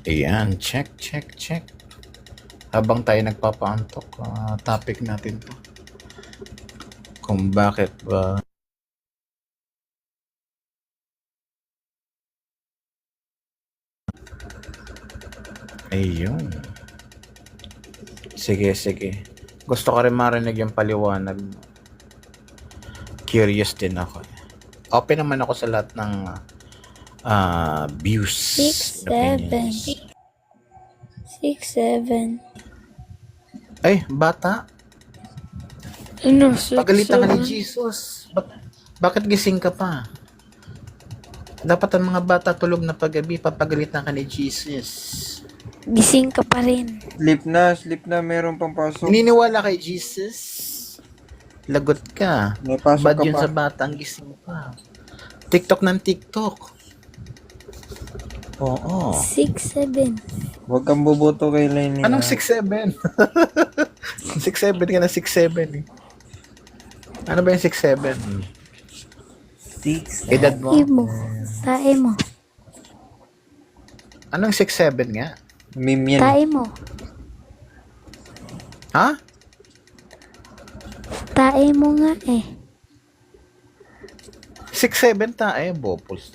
Ayan, check, check, check. Habang tayo nagpapaantok, topic natin to. Kung bakit ba ayun. Sige, sige. Gusto ko rin marinig yung paliwanag mo. Curious din ako. Open naman ako sa lahat ng views. 6, 7. 6, 7. Ay, bata. Ano? 6, Pagalitan ka ni 7. Jesus. Bakit gising ka pa? Dapat ang mga bata tulog na paggabi, papagalitan ka ni Jesus. Gising ka pa rin. Sleep na, meron pang pasok. Naniniwala kay Jesus? Lagot ka. May pasok Bad ka yun pa. sa bata, ang gising pa. TikTok ng TikTok. Oo. 6, 7. Huwag kang buboto kay Lenny. Anong 6'7"? 6'7" ka na 6'7" eh. Ano ba yung 6'7"? 6. Edad mo? Tae mo. Tae mo. Anong 6'7" nga? Meme yan. Tae mo. Ha? Tae mo nga eh. 6'7" tae, bopos.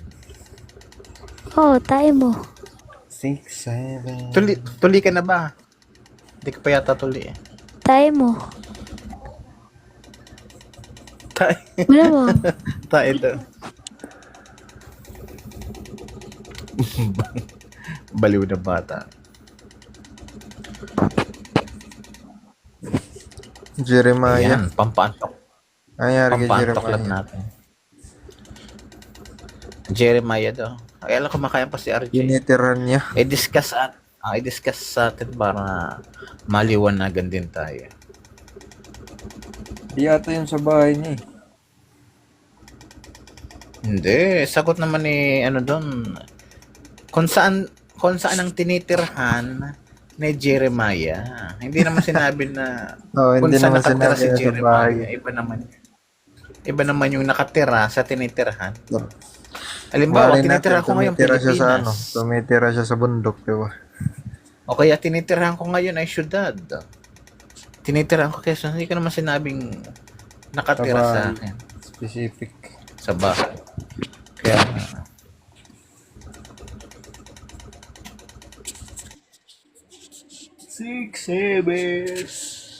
Oh, tae mo. 6, 7. Tuli ka na ba? Hindi ka pa yata tuli eh. Tae mo. Tae. Wala mo. Tae daw. Baliw na bata. Jeremiah. Ayan, pampaantok. Ayari kay Pampaantok lang Jeremiah. natin. Jeremiah daw. Ay, alam ko makaya pa si RJ. Tinitiran niya. I-discuss sa atin para maliwanagan din tayo. Di ata yun sa bahay niya eh. Hindi, sagot naman ni ano doon. Kung saan ang tinitirhan ni Jeremiah. Hindi naman sinabi na Oo, kung hindi saan naman nakatira sinabi si na sa Jeremiah. bahay. Iba naman yung nakatira sa tinitirhan. Halimbawa, Mali tinitirahan natin, ko ngayon tumitira siya sa ano. Pilipinas. Tumitira siya sa bundok, diba? O kaya tinitirahan ko ngayon ay syudad. Tinitirahan ko kaya hindi ko naman sinabing nakatira sa Sa akin. Specific. Sa bahay. Kaya 6'7".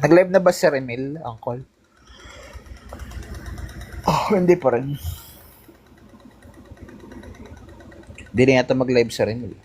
Nag-live na ba si Remil, Uncle? Oh, hindi pa rin. Hindi na yata mag-live si Remil.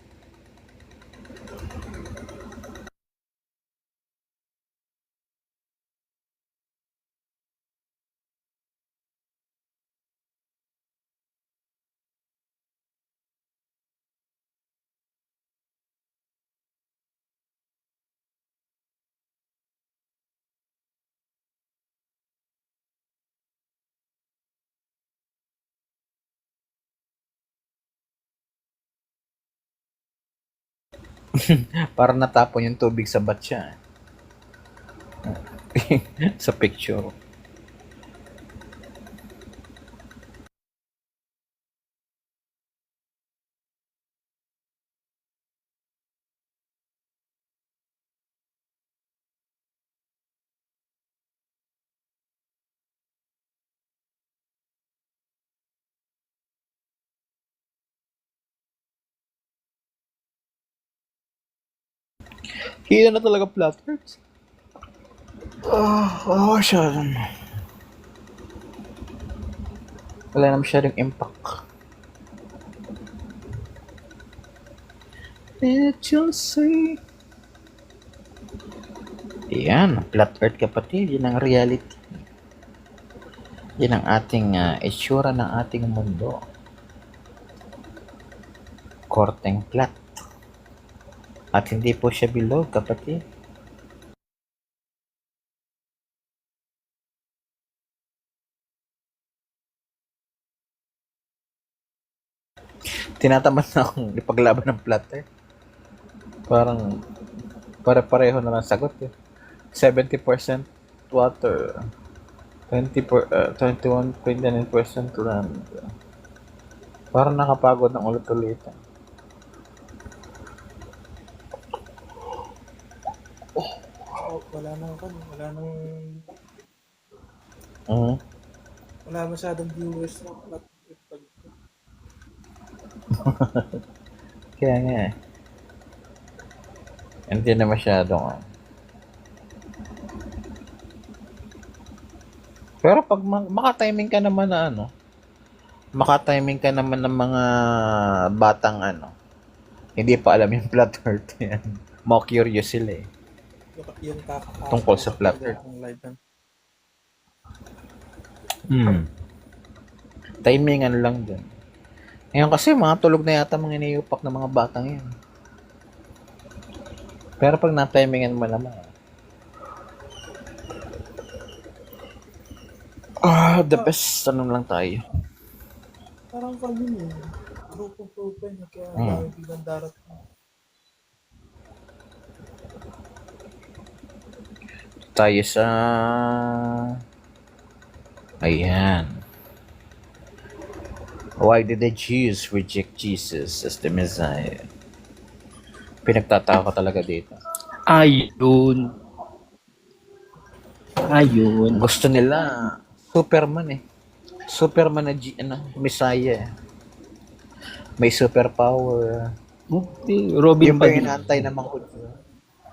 Para natapon yung tubig sa batya. Sa picture. Hila na talaga flat earth. Siya. Wala na masyadong impact. Let you see. Yan, flat earth kapatid. Yan ang reality. Yan ang ating itsura ng ating mundo. Korteng flat. At hindi po siya bilog, kapatid. Tinatamad na akong ipaglaban ng flat earth. Parang pare-pareho na lang sagot eh. 70% water, 21.9% land. Parang nakapagod ng ulit-ulitan. Wala nang Mhm. wala masyadong viewers na pag Kaya nga eh. Hindi na masyadong Pero pag makatiming ka naman na makatiming ka naman ng mga batang hindi pa alam yung flat earth yan. More curious sila eh. yung kakakasok Tungkol sa flat earth. ng live yan. Timingan lang din. Ngayon kasi mga tulog na yata mga iniyupak ng mga batang yan. Pero pag na-timingan mo naman, the best lang tayo. Parang pag yun eh. Grupo yun. Kaya dami bilang darating. Tayo sa ayan. Why did the Jews reject Jesus as the Messiah? Pinagtataka ko talaga dito. Ayun. Gusto nila Superman eh. Superman na Messiah eh. May superpower. Robin Yung ba yung Padilla. inaantay ng mga Hudyo?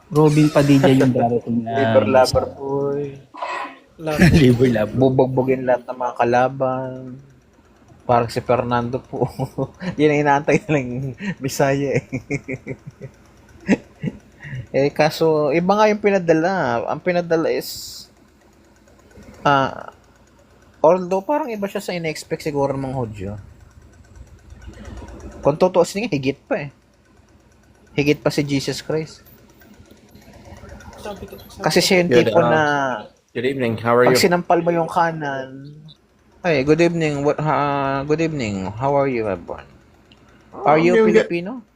Robin Padilla yung darating na Liver lover boy. Liver Lab. Bubugbugin lahat ng mga kalaban. Parang si Fernando po. Yun ang inaantay nilang Messiah eh. Kaso, iba nga yung pinadala. Ang pinadala is although parang iba siya sa ina-expect siguro ng mga Hudyo. Kung tutuusin nga, higit pa eh. Higit pa si Jesus Christ. Kasi siya yung tipo na Good evening. How are pag you? sinampal mo yung kanan, ay, good evening. Good evening. How are you, everyone? Are you doing good. Filipino?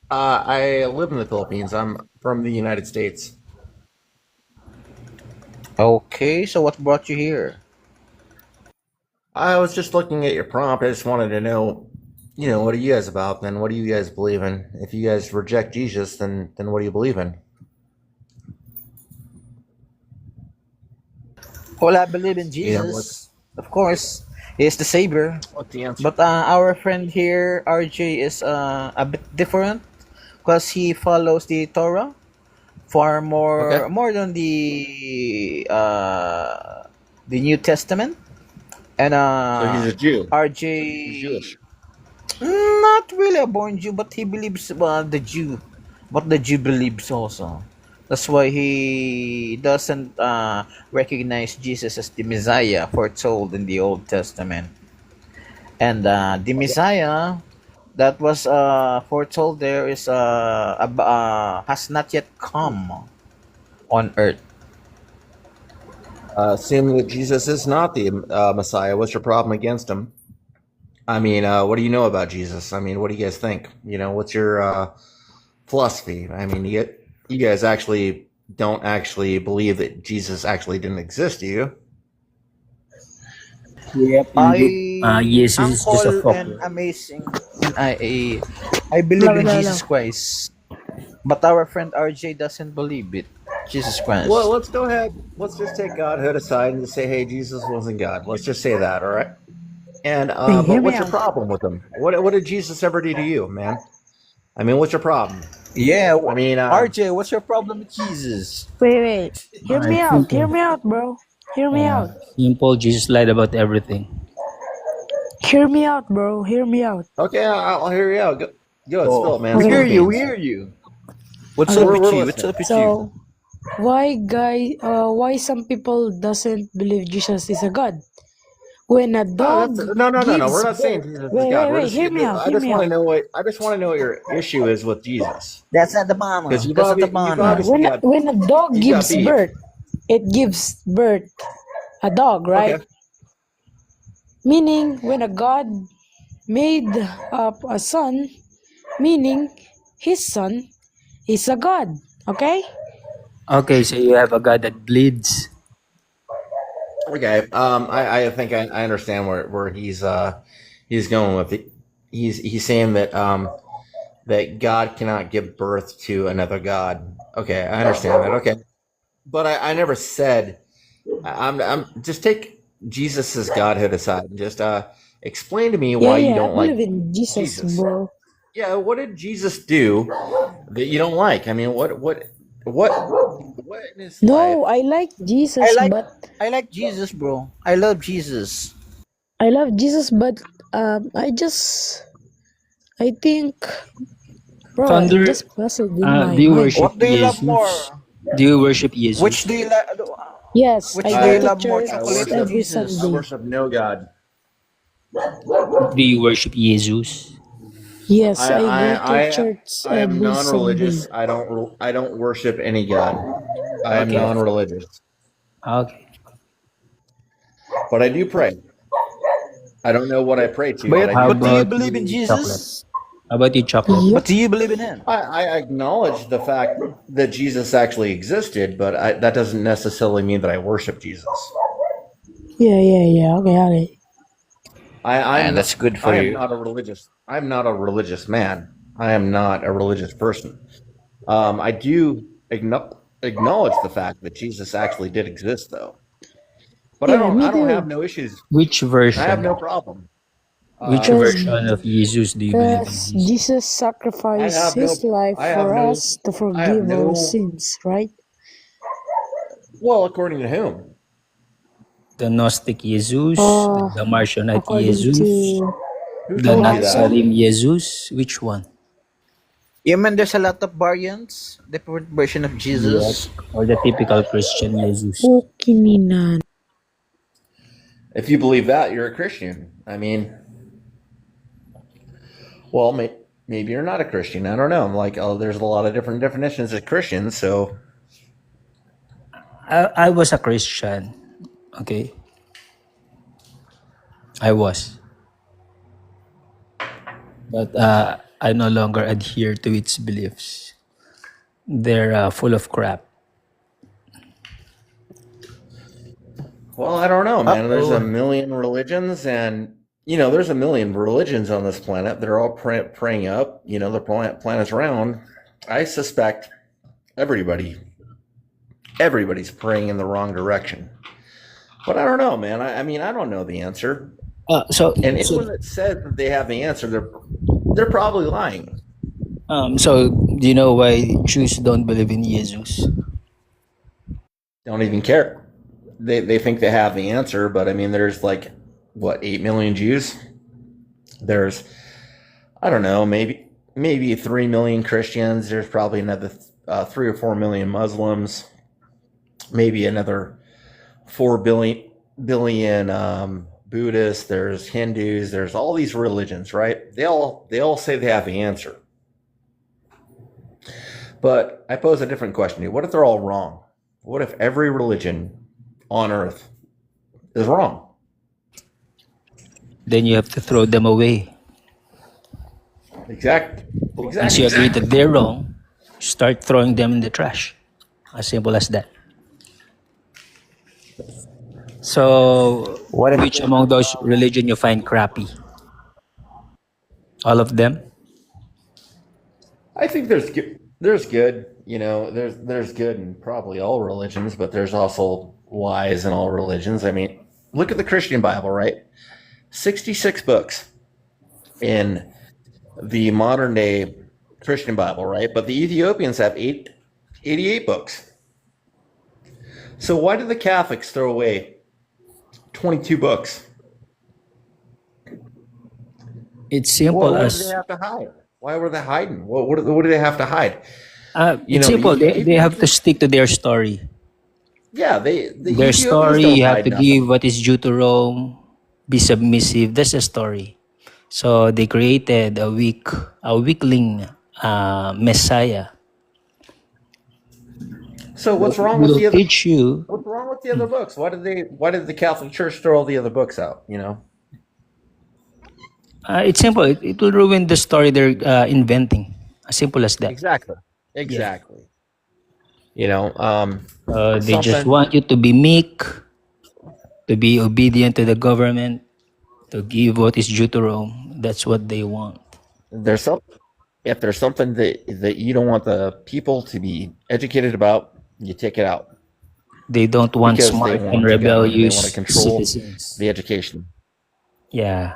I live in the Philippines. I'm from the United States. Okay, so what brought you here? I was just looking at your prompt. I just wanted to know, what are you guys about? Then what do you guys believe in? If you guys reject Jesus, then what do you believe in? Well, I believe in Yeah, Jesus. Of course, he is the savior. What's the answer? But our friend here, RJ, is a bit different because he follows the Torah. far more Okay. more than the New Testament. And So he's a Jew. RJ, He's Jewish. not really a born Jew, but he believes the Jew, what the Jew believes also. That's why he doesn't recognize Jesus as the Messiah foretold in the Old Testament. And the Messiah that was foretold there is has not yet come on earth. Assuming that Jesus is not the Messiah, what's your problem against him? I mean, what do you know about Jesus? I mean, what do you guys think? You know, what's your philosophy? I mean, you guys actually don't actually believe that Jesus actually didn't exist, do you? Yep. Jesus is just a Uncle and folklore. amazing. I believe in Jesus Christ, but our friend RJ doesn't believe it. Jesus Christ. Well, let's go ahead. Let's just take Godhood aside and just say, hey, Jesus wasn't God. Let's just say that, all right? And but what's your problem with him? What did Jesus ever do to you, man? I mean, what's your problem? Yeah, I mean, RJ, what's your problem with Jesus? Wait. Hear me out. Simple. Hear me out, bro. Hear me out. Simple. Jesus lied about everything. Hear me out, bro. Hear me out. okay, I'll hear you out. Go ahead, spill it, man. We Spill hear the you. beans. We hear you. What's Okay. up with We're you? What's listening. up with you? So, why some people doesn't believe Jesus is a God? When a No, dog no. We're gives not saying birth. Jesus is Wait, God. wait, We're wait. just. Hear me out. I Hear just me want to out. know what. I just want to know what your issue is with Jesus. That's not the banner. Because That's not the you've banner. obviously got. When a dog You got gives beef. birth, it gives birth a dog, right? Okay. Meaning, when a God made up a son, meaning his son is a God. Okay? Okay, so you have a God that bleeds. Okay. I think I understand where he's going with it. He's saying that that God cannot give birth to another God. Okay, I understand that. Okay, but I never said. I'm just take Jesus' Godhood aside and just explain to me why you I don't like believe in Jesus, Jesus. bro. Yeah, what did Jesus do that you don't like? I mean, what in his life? No, I like Jesus, but I like Jesus, bro. I love Jesus. I love Jesus, but I think, bro, I'm Thunder. just puzzled in my Do you mind. worship What do you love Jesus? more? Do you worship Jesus? Which do you like? Yes, Which I do go you to love more, church I chocolate or worship. every Jesus? I Sunday. worship no God. Do you worship Jesus? Yes, I go to I church I am every Sunday. non-religious. I don't worship any God. I am Okay. non-religious, Okay. but I do pray. I don't know what I pray to, but I How do But do you pray. about believe in you, chocolate? Jesus? How about you, chocolate? Yep. But do you believe in him? I acknowledge the fact that Jesus actually existed, but that doesn't necessarily mean that I worship Jesus. Yeah. Okay. And that's good for I am you. not a religious. I'm not a religious man. I am not a religious person. I do acknowledge the fact that Jesus actually did exist, though. But Yeah, me I don't have too. no issues. Which I have version? no problem. Which Because version of Jesus do you believe in? Jesus I sacrificed have his no. life I have for no. us to I have forgive our no. sins, right? Well, according to whom? The Gnostic Jesus, Uh, the Marcionite according Jesus, to Who the told you that? Nazarene Jesus. Which one? You mean there's a lot of variants, different version of Jesus? Or the typical Christian Jesus? Kininan. If you believe that, you're a Christian. I mean, well, maybe you're not a Christian. I don't know. I'm like, oh, there's a lot of different definitions of Christians. So, I was a Christian. Okay. I was. But I no longer adhere to its beliefs. They're full of crap. well, I don't know, man. There's a Uh-oh. million religions, and there's a million religions on this planet. They're all praying up. The planet's round. I suspect everybody's praying in the wrong direction. But I don't know, man. I mean, I don't know the answer. So And anyone that says that they have the answer, they're probably lying. So do you know why Jews don't believe in Jesus? Don't even care. They think they have the answer, but I mean, there's like what 8 million Jews. There's I don't know, maybe 3 million Christians. There's probably another 3 or 4 million Muslims. Maybe another 4 billion Buddhists. There's Hindus. There's all these religions, right? They all say they have the answer. But I pose a different question to you. What if they're all wrong? What if every religion on earth is wrong? Then you have to throw them away. Exactly. Once you agree that they're wrong, start throwing them in the trash. As simple as that. So, which among those religion you find crappy? All of them? I think there's good. You know, there's good in probably all religions, but there's also lies in all religions. I mean, look at the Christian Bible, right? 66 books in the modern day Christian Bible, right? But the Ethiopians have 88 books. So why did the Catholics throw away 22 books? It's simple What did as they have to hide? Why were they hiding? What do they have to hide? it's simple. They have to stick to their story. Yeah, Their Ethiopians story, don't you have hide to nothing. give what is due to Rome, be submissive. That's the story. So they created a weakling Messiah. So what's wrong with Will the other? teach you. What's wrong with the other books? Why did the Catholic Church throw all the other books out? You know. It's simple. It will ruin the story they're inventing. As simple as that. Exactly. Exactly. You know. They just Something. want you to be meek, to be obedient to the government, to give what is due to Rome. That's what they want. There's some. If there's something that you don't want the people to be educated about, you take it out They don't want because they smart want and to govern. They want rebellious to control citizens. the education. Yeah.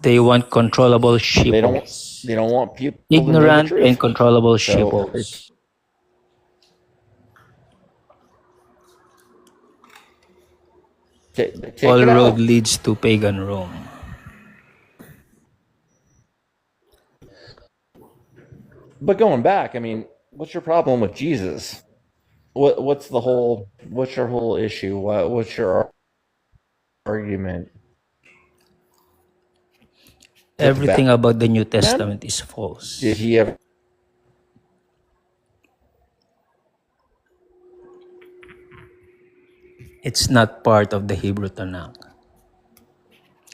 They want controllable They don't. sheeples. They don't want people to know the Ignorant truth. and controllable So sheeples. take All it road out. leads to pagan Rome. But going back, I mean, what's your problem with Jesus? What's your whole issue? What's your argument? With Everything that? about the New Testament is false. Did he ever? It's not part of the Hebrew Tanakh.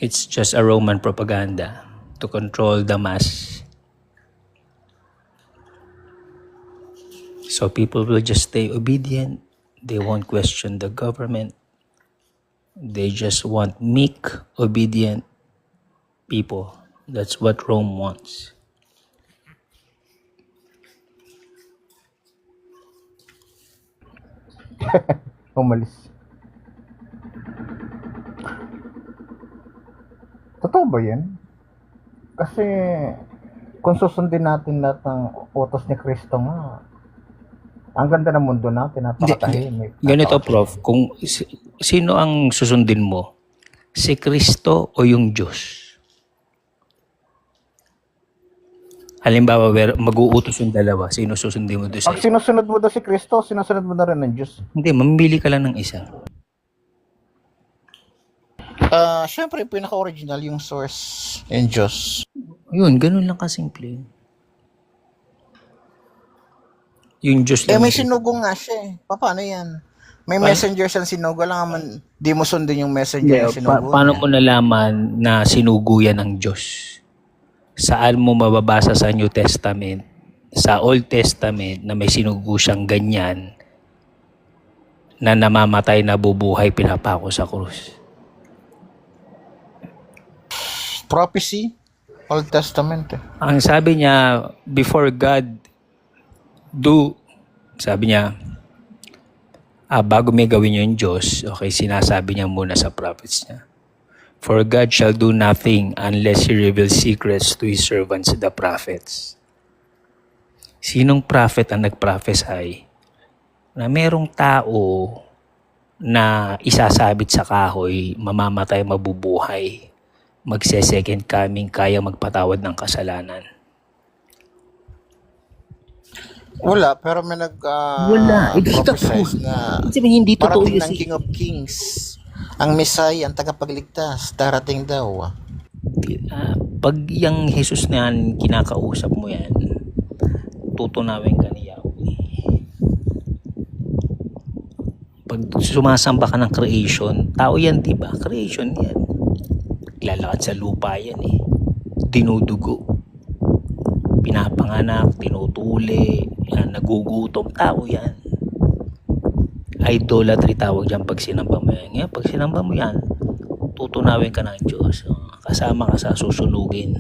It's just a Roman propaganda to control the mass. So people will just stay obedient. They won't question the government. They just want meek, obedient people. That's what Rome wants. Umalis. Totoo ba yan? Kasi kung susundin natin lahat ng utos ni Kristo nga, ang ganda ng mundo natin, napakatahimik. Ganito, Prof. Kung sino ang susundin mo? Si Kristo o yung Diyos? Halimbawa, mag-uutos yung dalawa. Sino susundin mo doon sa Pag sinusunod mo daw si Kristo, sinusunod mo na rin ng Diyos. Hindi, mamili ka lang ng isa. Siyempre, pinaka-original yung source in Diyos. Yun, ganun lang kasimple. Yung Diyos lang. May sinugo nga siya eh. Paano yan? May messenger siyang sinugo lang naman. Di mo sundin yung messenger yung sinugo Paano niya. mo nalaman na sinugo yan ng Diyos? Saan mo mababasa sa New Testament, sa Old Testament, na may sinugo siyang ganyan na namamatay, nabubuhay, pinapako sa krus? Prophecy, Old Testament eh. Ang sabi niya, before God sabi niya, bago may gawin yung Diyos, okay, sinasabi niya muna sa prophets niya. For God shall do nothing unless He reveals secrets to His servants, the prophets. Sinong prophet ang nag-prophesy na merong tao na isasabit sa kahoy, mamamatay, mabubuhay, magse-second coming, kaya magpatawad ng kasalanan? Wala, pero may Wala. prophesize na Hindi totoo parating yun. ng King of Kings. Ang Messiah, ang tagapagligtas, darating daw. Pag yung Jesus na yan, kinakausap mo yan, tutunawin ka ni Yahweh. Pag sumasamba ka ng creation, tao yan, di ba? Creation yan. Lalakad sa lupa yan eh. Dinudugo. Pinapanganak, tinutuli, yan, nagugutom, tao yan. Idolatry tawag dyan pag sinamba mo yan. Ngayon, pag sinamba mo yan, tutunawin ka ng Diyos. Kasama ka sa susunugin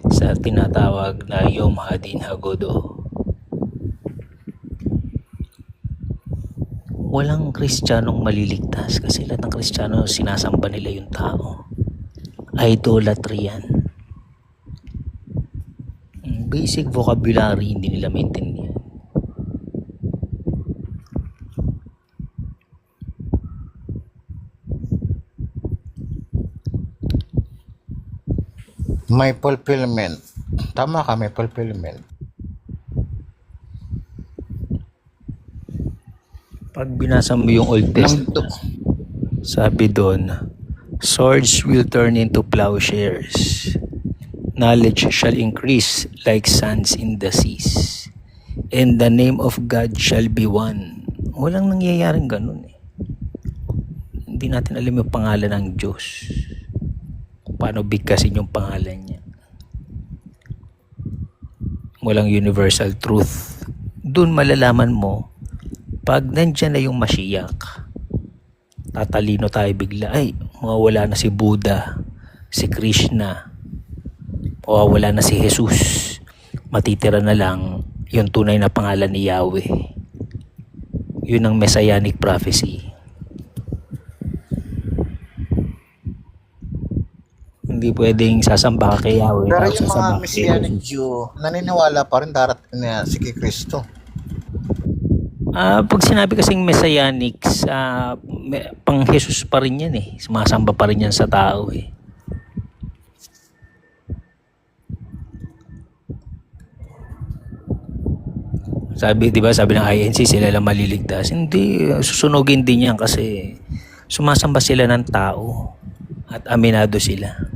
sa tinatawag na Yom Hadin Hagodo. Walang Kristiyanong maliligtas kasi lahat ng Kristiyano sinasamba nila yung tao. Idolatry yan. Basic vocabulary hindi nila maintindihan. May fulfillment. Tama ka, may fulfillment. Pag binasa mo yung Old Testament, sabi doon, swords will turn into plowshares. Knowledge shall increase like sands in the seas. And the name of God shall be one. Walang nangyayaring ganun eh. Hindi natin alam yung pangalan ng Diyos. Paano bigkasin yung pangalan niya. Walang universal truth. Doon malalaman mo, pag nandyan na yung Mashiach, tatalino tayo bigla, ay, mawawala na si Buddha, si Krishna, mawawala na si Jesus. Matitira na lang yung tunay na pangalan ni Yahweh. Yun ang messianic prophecy. Hindi pwedeng sasamba ka kay Yahweh. Pero tapos yung mga sasamba ka kay Messianic Jesus. Jew, naniniwala pa rin darating na si Kristo. Pag sinabi kasing messianic, pang Jesus pa rin yan eh. Sumasamba pa rin yan sa tao eh. Sabi, di ba, sabi ng INC, sila lang maliligtas. Hindi, susunugin din yan kasi sumasamba sila ng tao at aminado sila.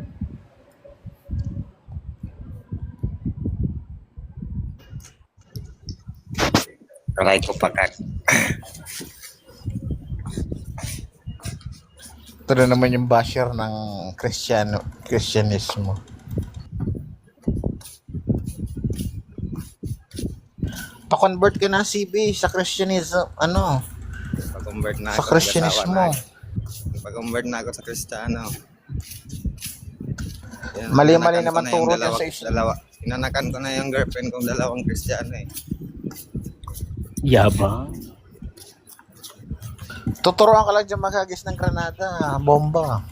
Aray ko pakat. Ito na naman yung basher ng Kristyanismo. Pa-convert ka na, CB, sa Kristyanismo, Pag-convert na sa ako. Kristyanismo. Pag-convert na ako sa Kristiyano. Yan, Mali-mali inanakan ko naman na yung turo dyan sa Islam. Inanakan ko na yung girlfriend kong dalawang Kristiyano eh. Yabang. Tuturuan ka lang dyan maghagis ng granada, bomba.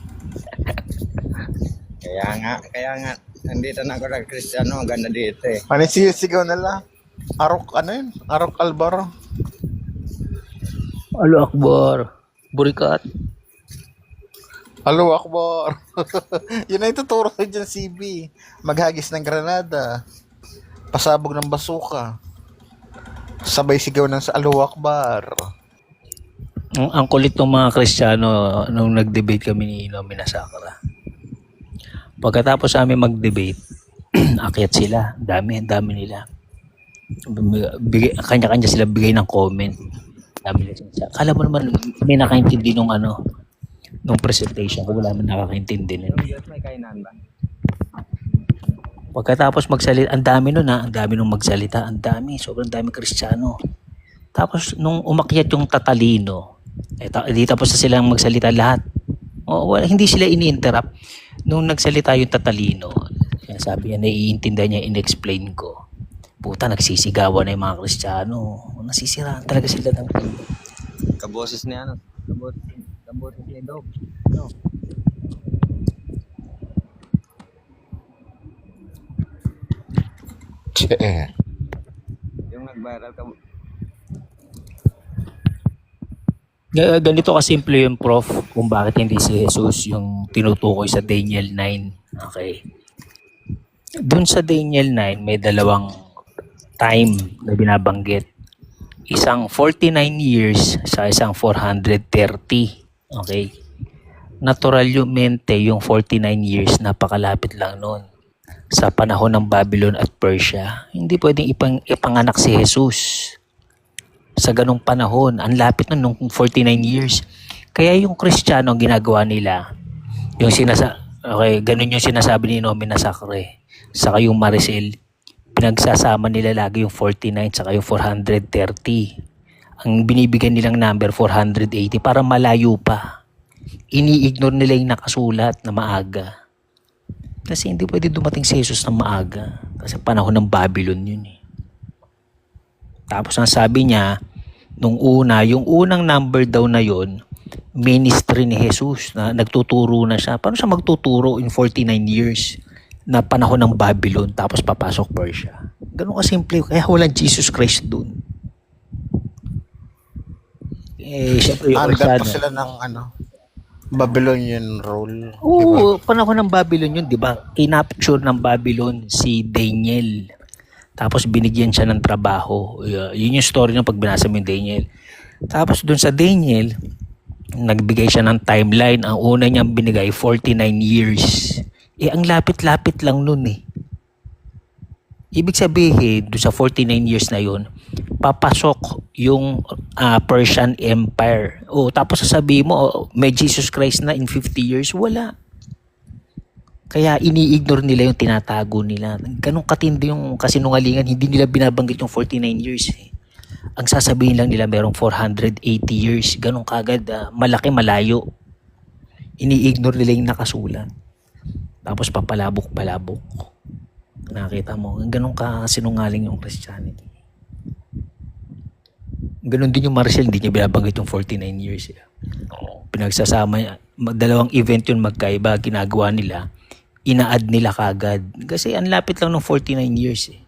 Kaya nga, nandito na ako sa Kristiyano, ang ganda dito eh. Ano sigaw nila? Arok, yun? Arok Albaro. Alo Akbar. Burikat. Hello, Akbar. Yun na ituturo ko dyan, CB. Maghagis ng granada. Pasabog ng basuka. Sabay sigaw ng sa Allahu Akbar. Ang kulit ng mga Kristiyano nung nag-debate kami ni Ino Minasakra. Pagkatapos amin mag-debate, akyat sila. Dami nila. Kanya-kanya sila bigay ng comment. Dami nila siya. Kala mo naman may nakaintindi nung nung presentation ko. Wala man nakakaintindi nila. May kainan ba? Pagkatapos magsalita, ang dami nun ang dami nung magsalita, ang dami, sobrang dami Kristiyano. Tapos nung umakyat yung tatalino, di tapos na silang magsalita lahat. Hindi sila ini-interrupt. Nung nagsalita yung tatalino, sabi niya, naiintindihan niya, in-explain ko. Puta, nagsisigawan na yung mga Kristiyano. Nasisiraan talaga sila ng Kaboses niya ano? Kaboses ni Dog. Yung nag-viral ka. Ganito kasimple yung prof kung bakit hindi si Jesus yung tinutukoy sa Daniel 9. Okay. Doon sa Daniel 9, may dalawang time na binabanggit. Isang 49 years sa isang 430. Okay. Naturalmente, yung 49 years, napakalapit lang noon. Sa panahon ng Babylon at Persia, hindi pwedeng ipanganak si Jesus sa ganong panahon. Ang lapit nun, nung 49 years. Kaya yung Kristiyano, ang ginagawa nila, yung ganun yung sinasabi ni Nomi na Sacre, saka yung Maricel, pinagsasama nila lagi yung 49 saka yung 430. Ang binibigyan nilang number 480 para malayo pa. Ini-ignore nila yung nakasulat na maaga. Kasi hindi pwede dumating si Jesus na maaga. Kasi panahon ng Babylon yun eh. Tapos ang sabi niya, yung unang number daw na yun, ministry ni Jesus, na nagtuturo na siya. Paano siya magtuturo in 49 years na panahon ng Babylon tapos papasok Persia? Ganun kasimple. Kaya walang Jesus Christ dun. Siyempre yung Under pa Kristiyano. sila ng Babylonian rule. Oo, panahon ng Babylon yun, di ba? Kinapture ng Babylon si Daniel. Tapos binigyan siya ng trabaho. Yun yung story ng pag binasa mo yung Daniel. Tapos dun sa Daniel, nagbigay siya ng timeline. Ang una niyang binigay, 49 years. Ang lapit-lapit lang nun eh. Ibig sabihin, dun sa 49 years na yun, papasok yung Persian Empire. Tapos sasabihin mo, may Jesus Christ na in 50 years. Wala. Kaya ini-ignore nila yung tinatago nila. Ganun katindi yung kasinungalingan, hindi nila binabanggit yung 49 years. Ang sasabihin lang nila merong 480 years. Ganun kagad, malaki, malayo. Ini-ignore nila yung nakasulat. Tapos papalabok-palabok. Nakita mo, ganun kasinungaling yung Christianity. Ganun din yung Marcel, hindi niya binabanggit yung 49 years. Pinagsasama, dalawang event yun magkaiba, ginagawa nila, ina-add nila kagad. Kasi ang lapit lang ng 49 years eh.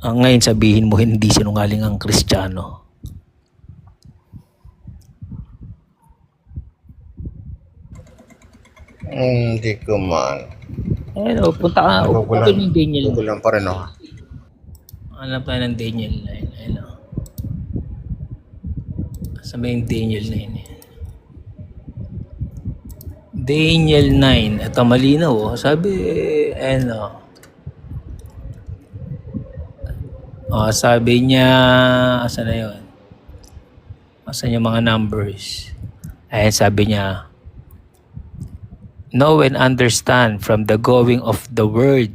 Ngayon sabihin mo, hindi sinungaling ang Kristiyano. Hindi ko man. Punta ka, punta yung Daniel. Kulang pa rin ako. Alam pa ng Daniel 9. Sabi yung Daniel 9. Daniel 9. Ito malinaw. Sabi, sabi niya, asan na yun? Asan yung mga numbers? Sabi niya, know and understand from the going of the word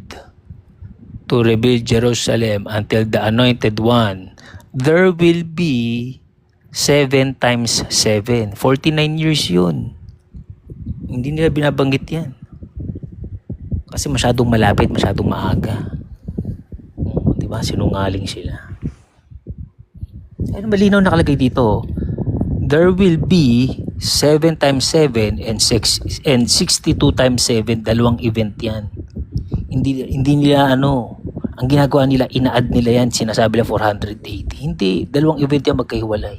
to rebuild Jerusalem until the anointed one, there will be 7 times 7. 49 years yun. Hindi nila binabanggit yan. Kasi masyadong malapit, masyadong maaga. Diba? Sinungaling sila. Malinaw nakalagay dito. There will be 7 times 7 and 62 times 7. Dalawang event yan. Hindi nila ang ginagawa nila, ina-add nila yan, sinasabi nila 480. Hindi, dalawang event yan magkahiwalay.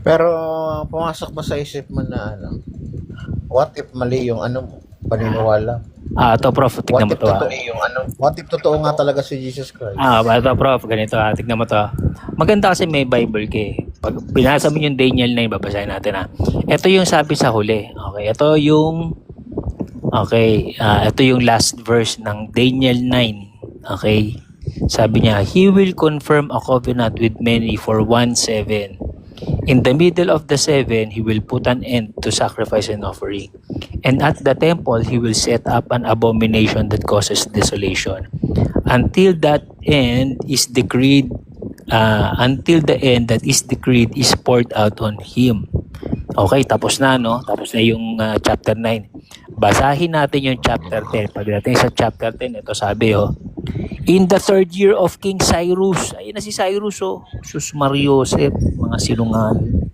Pero pumasok ba sa isip mo na what if mali yung paniniwala? Ito prof, tignan mo to. What if totoo nga talaga si Jesus Christ? Ito prof, ganito tignan mo to. Maganda kasi may Bible ka. Pag binasa mo yung Daniel 9, babasahin natin Ito yung sabi sa huli. Okay, ito yung last verse ng Daniel 9. Okay, sabi niya, He will confirm a covenant with many for 1/7. In the middle of the 7, He will put an end to sacrifice and offering. And at the temple, He will set up an abomination that causes desolation. Until that end is decreed, until the end that is decreed is poured out on Him. Okay, tapos na Tapos na yung chapter 9. Basahin natin yung chapter 10. Pagdating sa chapter 10, ito sabi in the 3rd year of King Cyrus. Ayun na si Cyrus Sus Mariosep, mga sinungaling.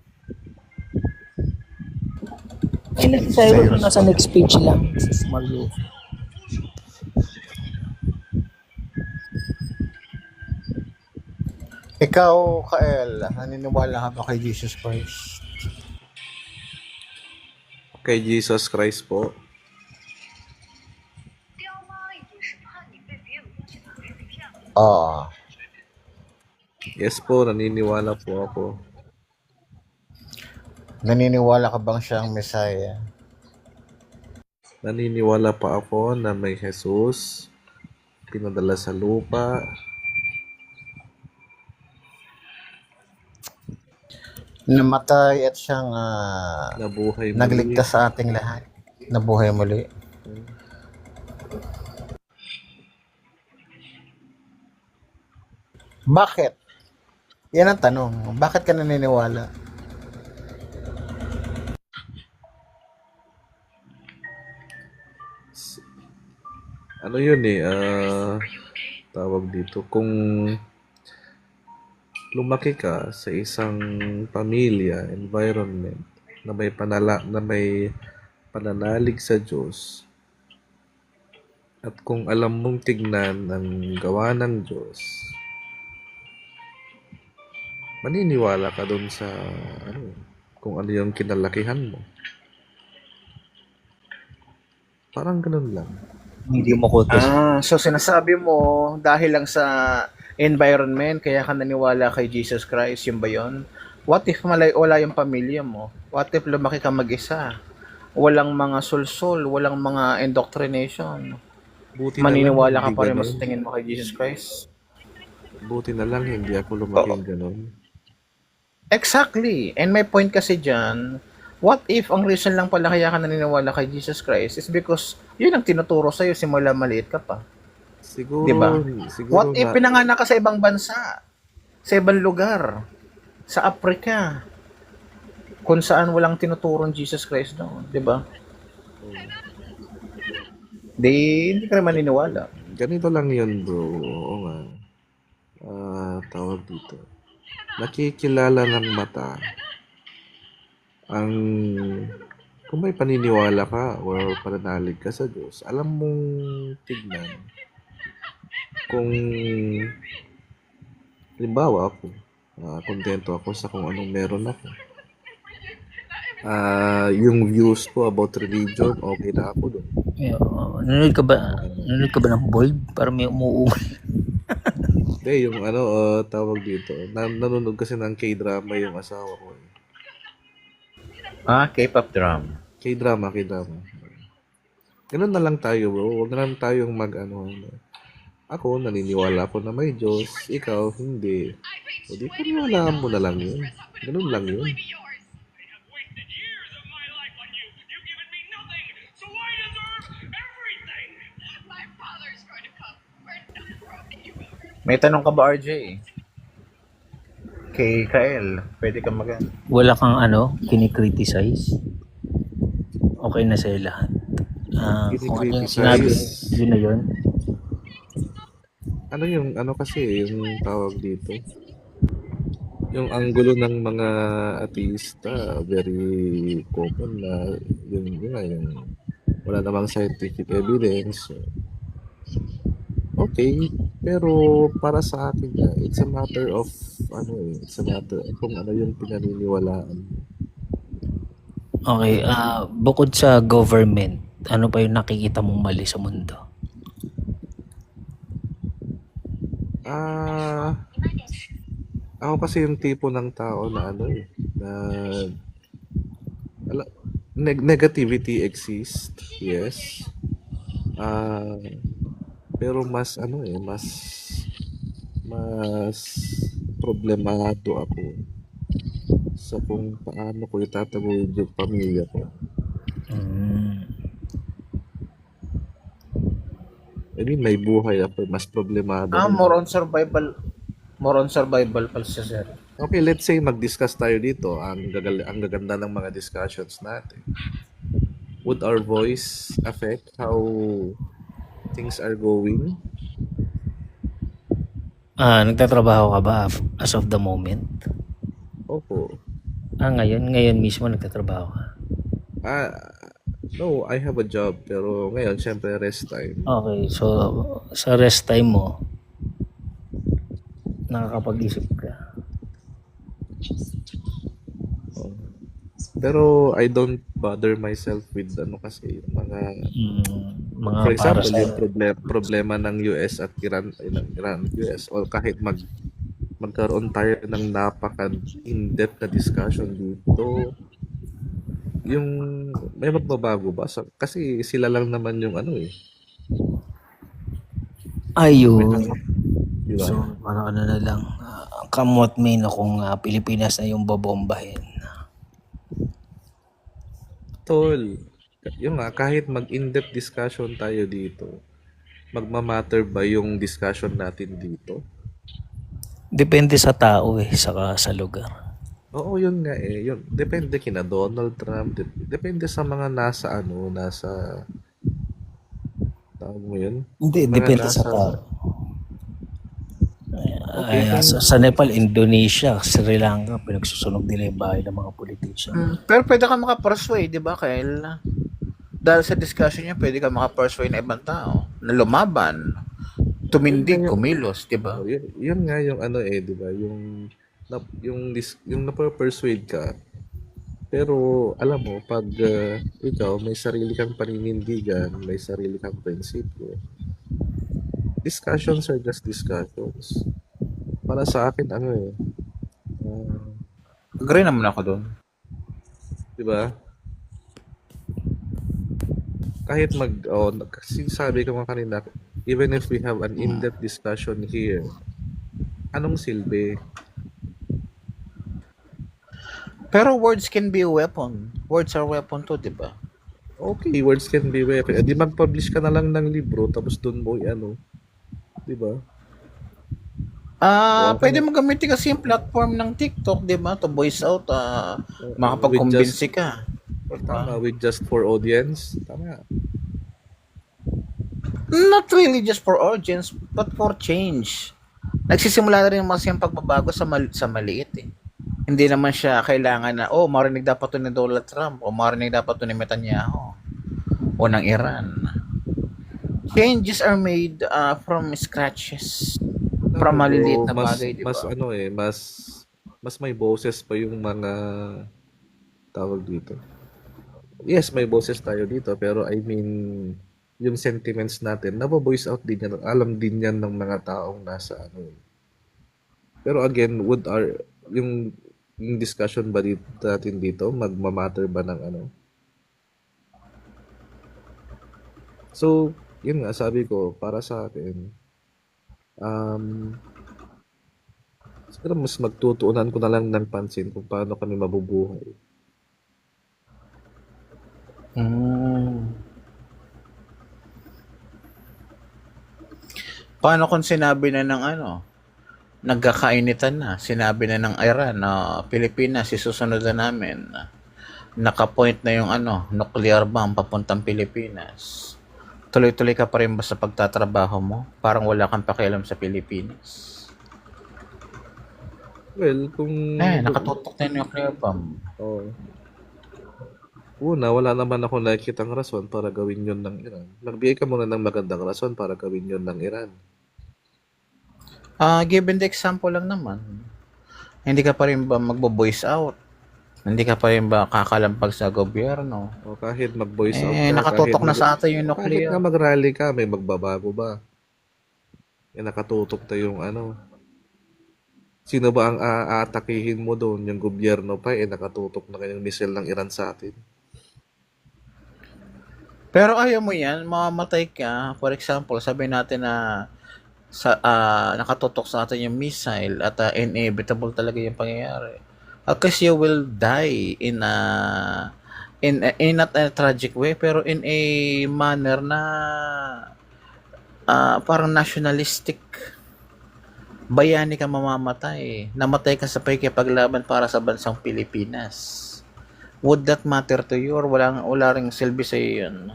Sila si Cyrus na nasa next page lang. Si Mario. Ikaw, Kael, naniniwala ka ba kay Jesus Christ? Kay Jesus Christ po. Oo. Yes po, naniniwala po ako. Naniniwala ka bang siyang Messiah? Naniniwala pa ako na may Jesus, pinadala sa lupa, Namatay at siyang nabuhay muli. nagligtas sa ating lahat. Nabuhay muli. Bakit? Yan ang tanong. Bakit ka naniniwala? Ano yun eh, tawag dito, kung lumaki ka sa isang pamilya, environment, na may pananalig sa Diyos, at kung alam mong tignan ang gawa ng Diyos, maniniwala ka dun sa kung ano yung kinalakihan mo. Parang ganun lang. Hindi mo kotes. So sinasabi mo dahil lang sa environment kaya ka naniwala kay Jesus Christ, yun ba yun? What if wala yung pamilya mo? What if lumaki ka mag-isa? Walang mga sulsul, walang mga indoctrination. Buti na lang, Maniniwala ka hindi pa rin ganun. sa tingin mo kay Jesus Christ? Buti na lang hindi ako lumaking ganun. Exactly. And my point kasi dyan, what if ang reason lang pala kaya ka naniniwala kay Jesus Christ is because yun ang tinuturo sa'yo simula maliit ka pa. Siguro, Diba? siguro What if nga, pinanganak ka sa ibang bansa? Sa ibang lugar? Sa Africa? Kung saan walang tinuturong Jesus Christ doon. Diba? Hindi ka rin maniniwala. ganito lang yun bro. Oo nga. Tawag dito. Nakikilala ng mata ang kung may paniniwala ka or pananalig ka sa Diyos, alam mong tignan kung halimbawa ako, kontento ako sa kung anong meron ako. Yung views ko about religion, okay na ako doon. Nanonood ka ba ng Bold? Para may umuungol. Hindi, yung tawag dito, nanonood kasi ng K-drama yung asawa ko. K-pop drum. K-drama. Ganun na lang tayo bro, huwag na lang tayong ako, naniniwala ako na may Diyos, ikaw, hindi. O di paniwalaan mo na lang yun. Ganun lang yun. May tanong ka ba, RJ? Kay Kael, pwede ka mag- Wala kang kinikriticize. Okay na sa'yo lahat. Kung ano yung sinabi, yun na yun. Yung tawag dito? Yung anggulo ng mga ateista, very common na yung wala namang scientific evidence. Okay, pero para sa akin it's a matter of kung ano yung pinaniniwalaan. Okay, bukod sa government, ano pa yung nakikita mong mali sa mundo? Ako kasi yung tipo ng tao na negativity exists, yes. Pero mas problemado ako sa kung paano ko itataguyod yung pamilya ko. I mean, may buhay ako, mas problemado. more on survival pala siya, sir. Okay, let's say mag-discuss tayo dito. Ang gaganda ng mga discussions natin. Would our voice affect how things are going? Nagtatrabaho ka ba as of the moment? Opo. Ngayon mismo nagtatrabaho ka? Ah, no, I have a job pero ngayon syempre rest time. Okay, so sa rest time mo, nakakapag-isip ka. Oh. Pero I don't bother myself with ano kasi yung mga Mga for para example sa yung problema ng US at Iran ng Iran US or kahit magkaroon tayo ng napaka in-depth na discussion dito yung may magbabago ba kasi sila lang naman yung ano eh ayun. di ba? So, parang ano na lang, kamot me na kung Pilipinas na yung babombahin. Tol, yung nga kahit mag-in-depth discussion tayo dito, magmamatter ba yung discussion natin dito? Depende sa tao saka sa lugar. Oo, yun nga eh. Yun, depende kina Donald Trump. Depende sa mga nasa tawag mo yun? Hindi, Mga depende sa tao. Sa Nepal, Indonesia, Sri Lanka, pinagsusunog nila yung bahay ng mga politician. Pero pwede ka makapersuade, di ba, Kyle? Dahil sa discussion niya, pwede ka makapersuade na ibang tao na lumaban, tumindig, kumilos, di ba? Oh, yun nga yung ano eh, di ba? Yung napapersuade ka, pero alam mo, pag ikaw may sarili kang paninindigan, may sarili kang prinsipyo, discussions are just discussions. Para sa akin, ano eh, Agree naman ako doon. di ba? Kahit kasi sabi ko nga kanina, even if we have an in-depth discussion here, anong silbi? Pero words can be a weapon. Words are weapon too, di ba? Okay, words can be weapon. Di mag-publish ka na lang ng libro, tapos doon mo di ba? Pwede mo gamitin kasi yung platform ng TikTok, di ba? To voice out, makapag-convince ka. Tama, with just for audience. Tama. Not really just for audience, but for change. Nagsisimula na rin kasi yung pagbabago sa maliit eh. Hindi naman siya kailangan na, marinig dapat to ni Donald Trump, o marinig dapat to ni Netanyahu, o ng Iran. Changes are made from scratches. From maliliit na bagay, di ba? Mas may boses pa yung mga tawag dito. Yes, may boses tayo dito, pero I mean, yung sentiments natin, nabo-voice out din yan. Alam din yan ng mga taong nasa Pero again, yung discussion ba natin dito, magmamatter ba ng So, yun nga, sabi ko, para sa akin, siguro mas magtutuunan ko na lang ng pansin kung paano kami mabubuhay. Paano kung sinabi na ng nagkakainitan na, sinabi na ng Iran na Pilipinas, isusunod na namin, nakapoint na yung nuclear bomb papuntang Pilipinas. Tuloy-tuloy ka pa rin ba sa pagtatrabaho mo? Parang wala kang pakialam sa Pilipinas. Well, kung... nakatutok na yung nuclear bomb. Una, wala naman ako nakikitang rason para gawin yun ng Iran. Nagbigay ka muna ng magandang rason para gawin yun ng Iran. Given the example lang naman, hindi ka pa rin ba magbo-voice out? Hindi ka pa rin ba kakalampag sa gobyerno? O kahit mag-voice out ka, nakatutok na sa atin yung kahit nuclear. nga mag-rally ka, may magbabago ba? Nakatutok na yung Sino ba ang aatakihin mo doon? Yung gobyerno pa, nakatutok na kanyang missile ng Iran sa atin. Pero ayaw mo yan, mamamatay ka. For example, sabi natin na nakatutok sa atin yung missile at inevitable talaga yung pangyayari. Kasi you will die in not a tragic way, pero in a manner na parang nationalistic. Bayani ka mamamatay. Namatay ka sa pakikipaglaban para sa bansang Pilipinas. Would that matter to you or wala ring silbi sa iyo yun?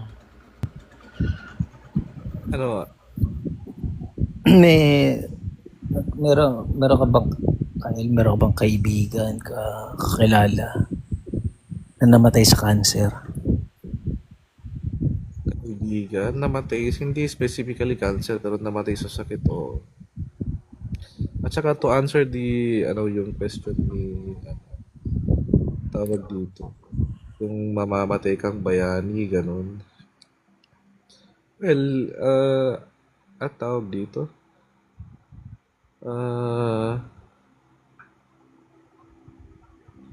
Meron ka bang kaibigan, kakilala na namatay sa cancer? kaibigan namatay, hindi specifically cancer, pero namatay sa sakit, oo. At saka to answer yung question ni, tawag dito, kung mamamatay kang bayani, ganun. Well, at tawag dito, ah,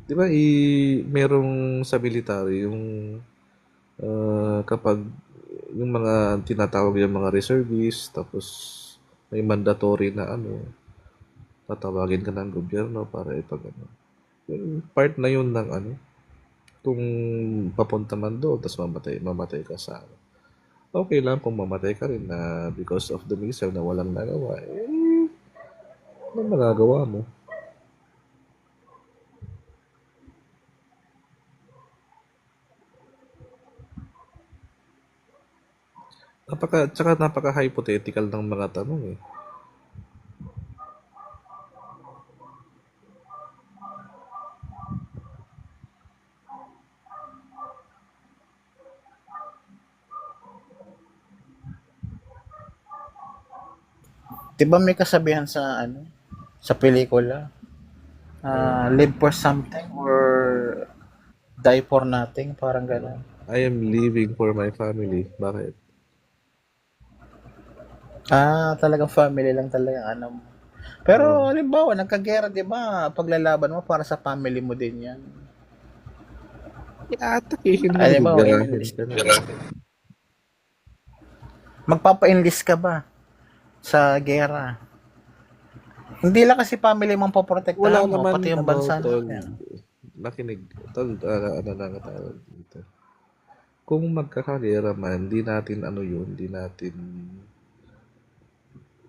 di ba, merong sa military, yung kapag yung mga tinatawag yung mga reservists, tapos may mandatory na tatawagin ka ng gobyerno para yung part na yun ng kung papunta man doon, tapos mamatay ka sa okay lang kung mamatay ka rin na because of the missile na walang nagawa, ano magagawa mo? Tsaka napaka-hypothetical ng mga tanong eh. Di ba may kasabihan sa sa pelikula? Live for something or die for nothing, parang gano'n. I am living for my family. Bakit? Talagang family lang talaga mo. Pero halimbawa, nagkagera, di ba? Paglalaban mo para sa family mo din yan. Atakihin mo, Halimbawa, gagarahin ka na. magpapa-enlist ka ba sa gera? Hindi lang kasi family mong Wala poprotektahan mo, naman, pati yung bansa tol, natin. makinig, tol, ano na nga tawag dito. Kung magkakagera man, di natin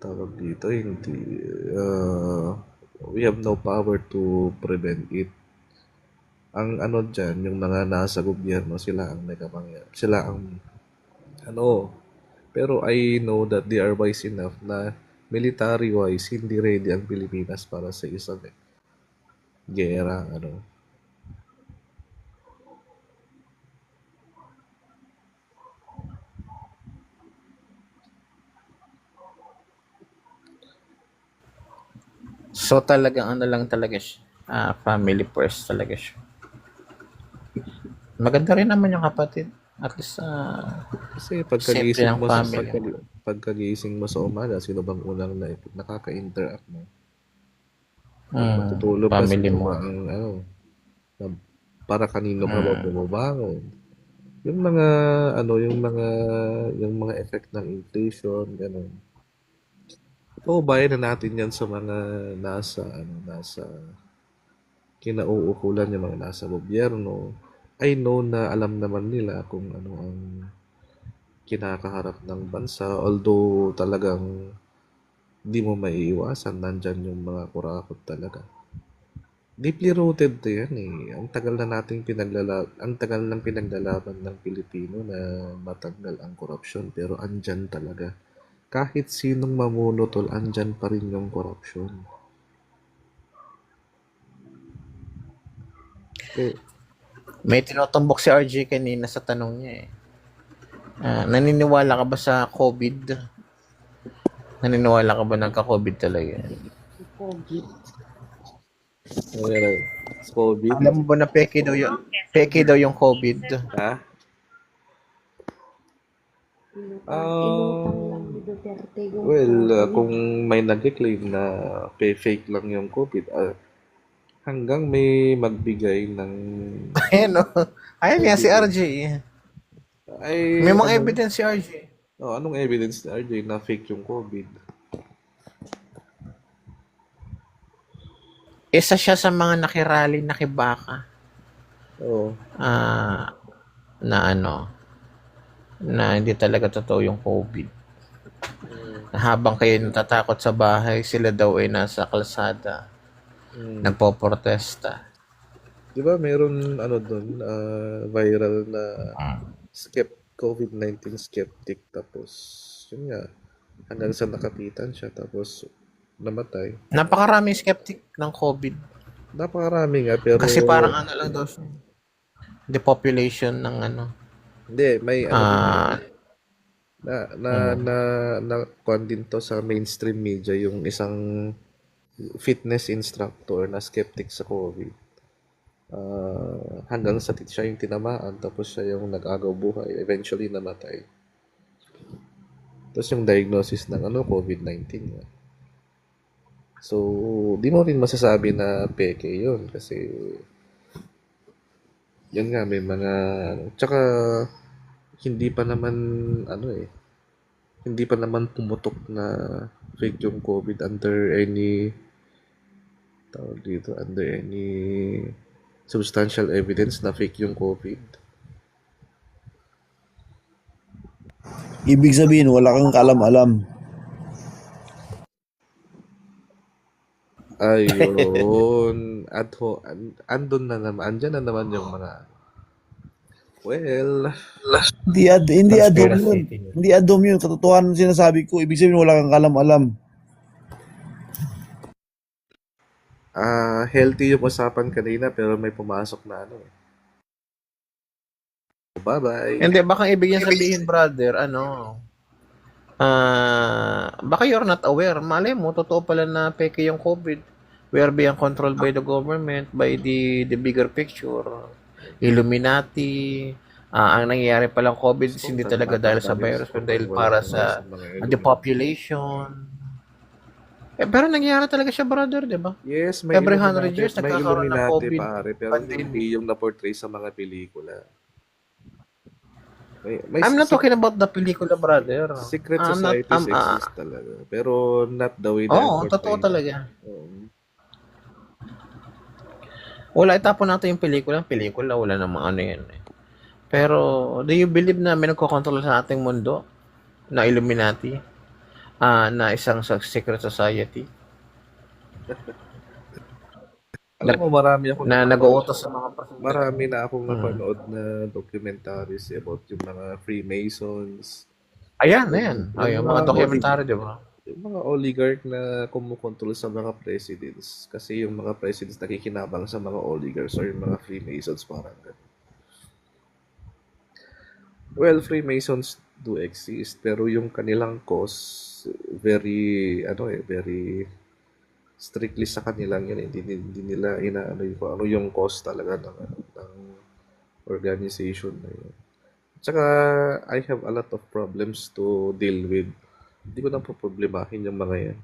tawag dito, hindi, we have no power to prevent it. Ang dyan, yung mga nasa gobyerno, sila ang sila ang, pero I know that they are wise enough na military-wise, hindi ready ang Pilipinas para sa isang gera, So talagang lang talaga siya. Family first talaga siya. Maganda rin naman yung kapatid. At least, Kasi simple ang family. pagkagising mo sa umaga, sino bang unang nakaka-interact mo? Mm, Matutulog ka, family sino mo. ba ang para kanino ka ba bumabangon? Yung mga yung mga effect ng inflation, ganun. Bayan na natin yan sa mga nasa kinauukulan, yung mga nasa gobyerno. I know na alam naman nila kung ano ang kinakaharap ng bansa, although talagang di mo maiiwasan, nandyan yung mga kurakot talaga. Deeply rooted to yan eh. Ang tagal ng pinaglalaban ng Pilipino na matanggal ang korupsyon, pero andyan talaga. Kahit sinong mamuno, tol, andyan pa rin yung korupsyon. Okay. May tinutumbok si RJ kanina sa tanong niya eh. Naniniwala ka ba sa COVID? Naniniwala ka ba nagka-COVID talaga? COVID. Alam mo ba na peke daw yun? Peke daw yung COVID. Ha? Kung may nag-claim na fake lang yung COVID, hanggang may magbigay ng... Ayan o. Ayan nga si RJ. Ay, May mga evidence si RJ. anong evidence ni RJ na fake yung COVID? Isa siya sa mga nakirally, nakibaka. Oo. Na hindi talaga totoo yung COVID. Na habang kayo natatakot sa bahay, sila daw ay nasa kalsada. Nagpoprotesta. Di ba meron doon, viral na COVID-19 skeptic, tapos yun nga, hanggang sa nakapitan siya, tapos namatay. Napakaraming skeptic ng COVID. Napakarami nga, pero... Kasi parang lang daw siya. Depopulation ng Hindi, may Na kuwan din to sa mainstream media yung isang fitness instructor na skeptic sa COVID. Hanggang sa siya yung tinamaan, tapos siya yung nag-agaw buhay, eventually namatay. Tapos yung diagnosis ng COVID-19 nga. So, di mo rin masasabi na peke yun kasi yun nga may mga tsaka hindi pa naman hindi pa naman pumutok na fake yung COVID under any substantial evidence na fake yung COVID. Ibig sabihin, wala kang kaalam-alam. Ayun. Andun na naman. Andyan na naman yung mga Hindi adom yun. Conspiracy theory. Hindi adom yun. Katotohanan sinasabi ko. Ibig sabihin, wala kang kaalam-alam. healthy yung usapan kanina pero may pumasok na Bye-bye. Hindi, baka ibig niya sabihin, brother, baka you're not aware. Malay mo, totoo pala na peke yung COVID. We are being controlled by the government, by the bigger picture. Illuminati. Ang nangyayari palang COVID is hindi talaga dahil sa virus, kundi dahil para sa the population. Pero nangyayari talaga siya, brother, di ba? Yes, may Every 100 Illuminati, years, may nagkakaroon ng Illuminati, COVID pare, pero pandemic. hindi yung na-portray sa mga pelikula. I'm not talking about the pelikula, brother. Secret I'm not, societies exist talaga. Pero not the way Oo, totoo talaga. Wala, itapon natin yung pelikula, wala namang yan. Pero, do you believe na may nagkocontrol sa ating mundo? Na Illuminati? Na isang secret society? Alam mo, marami akong Na nag-uutos sa mga presidente. marami na akong napanood na documentaries about yung mga Freemasons. Ayan. Yung mga documentary, di ba? Yung mga oligarch na kumukontrol sa mga presidents. Kasi yung mga presidents nakikinabang sa mga oligarchs or yung mga Freemasons, parang ganun. Well, Freemasons do exist, pero yung kanilang cause, very strictly sa kanilang yun. Hindi nila inaano yung ano yung cause talaga ng organization na yun. Tsaka, I have a lot of problems to deal with. Hindi ko na problemahin yung mga yan.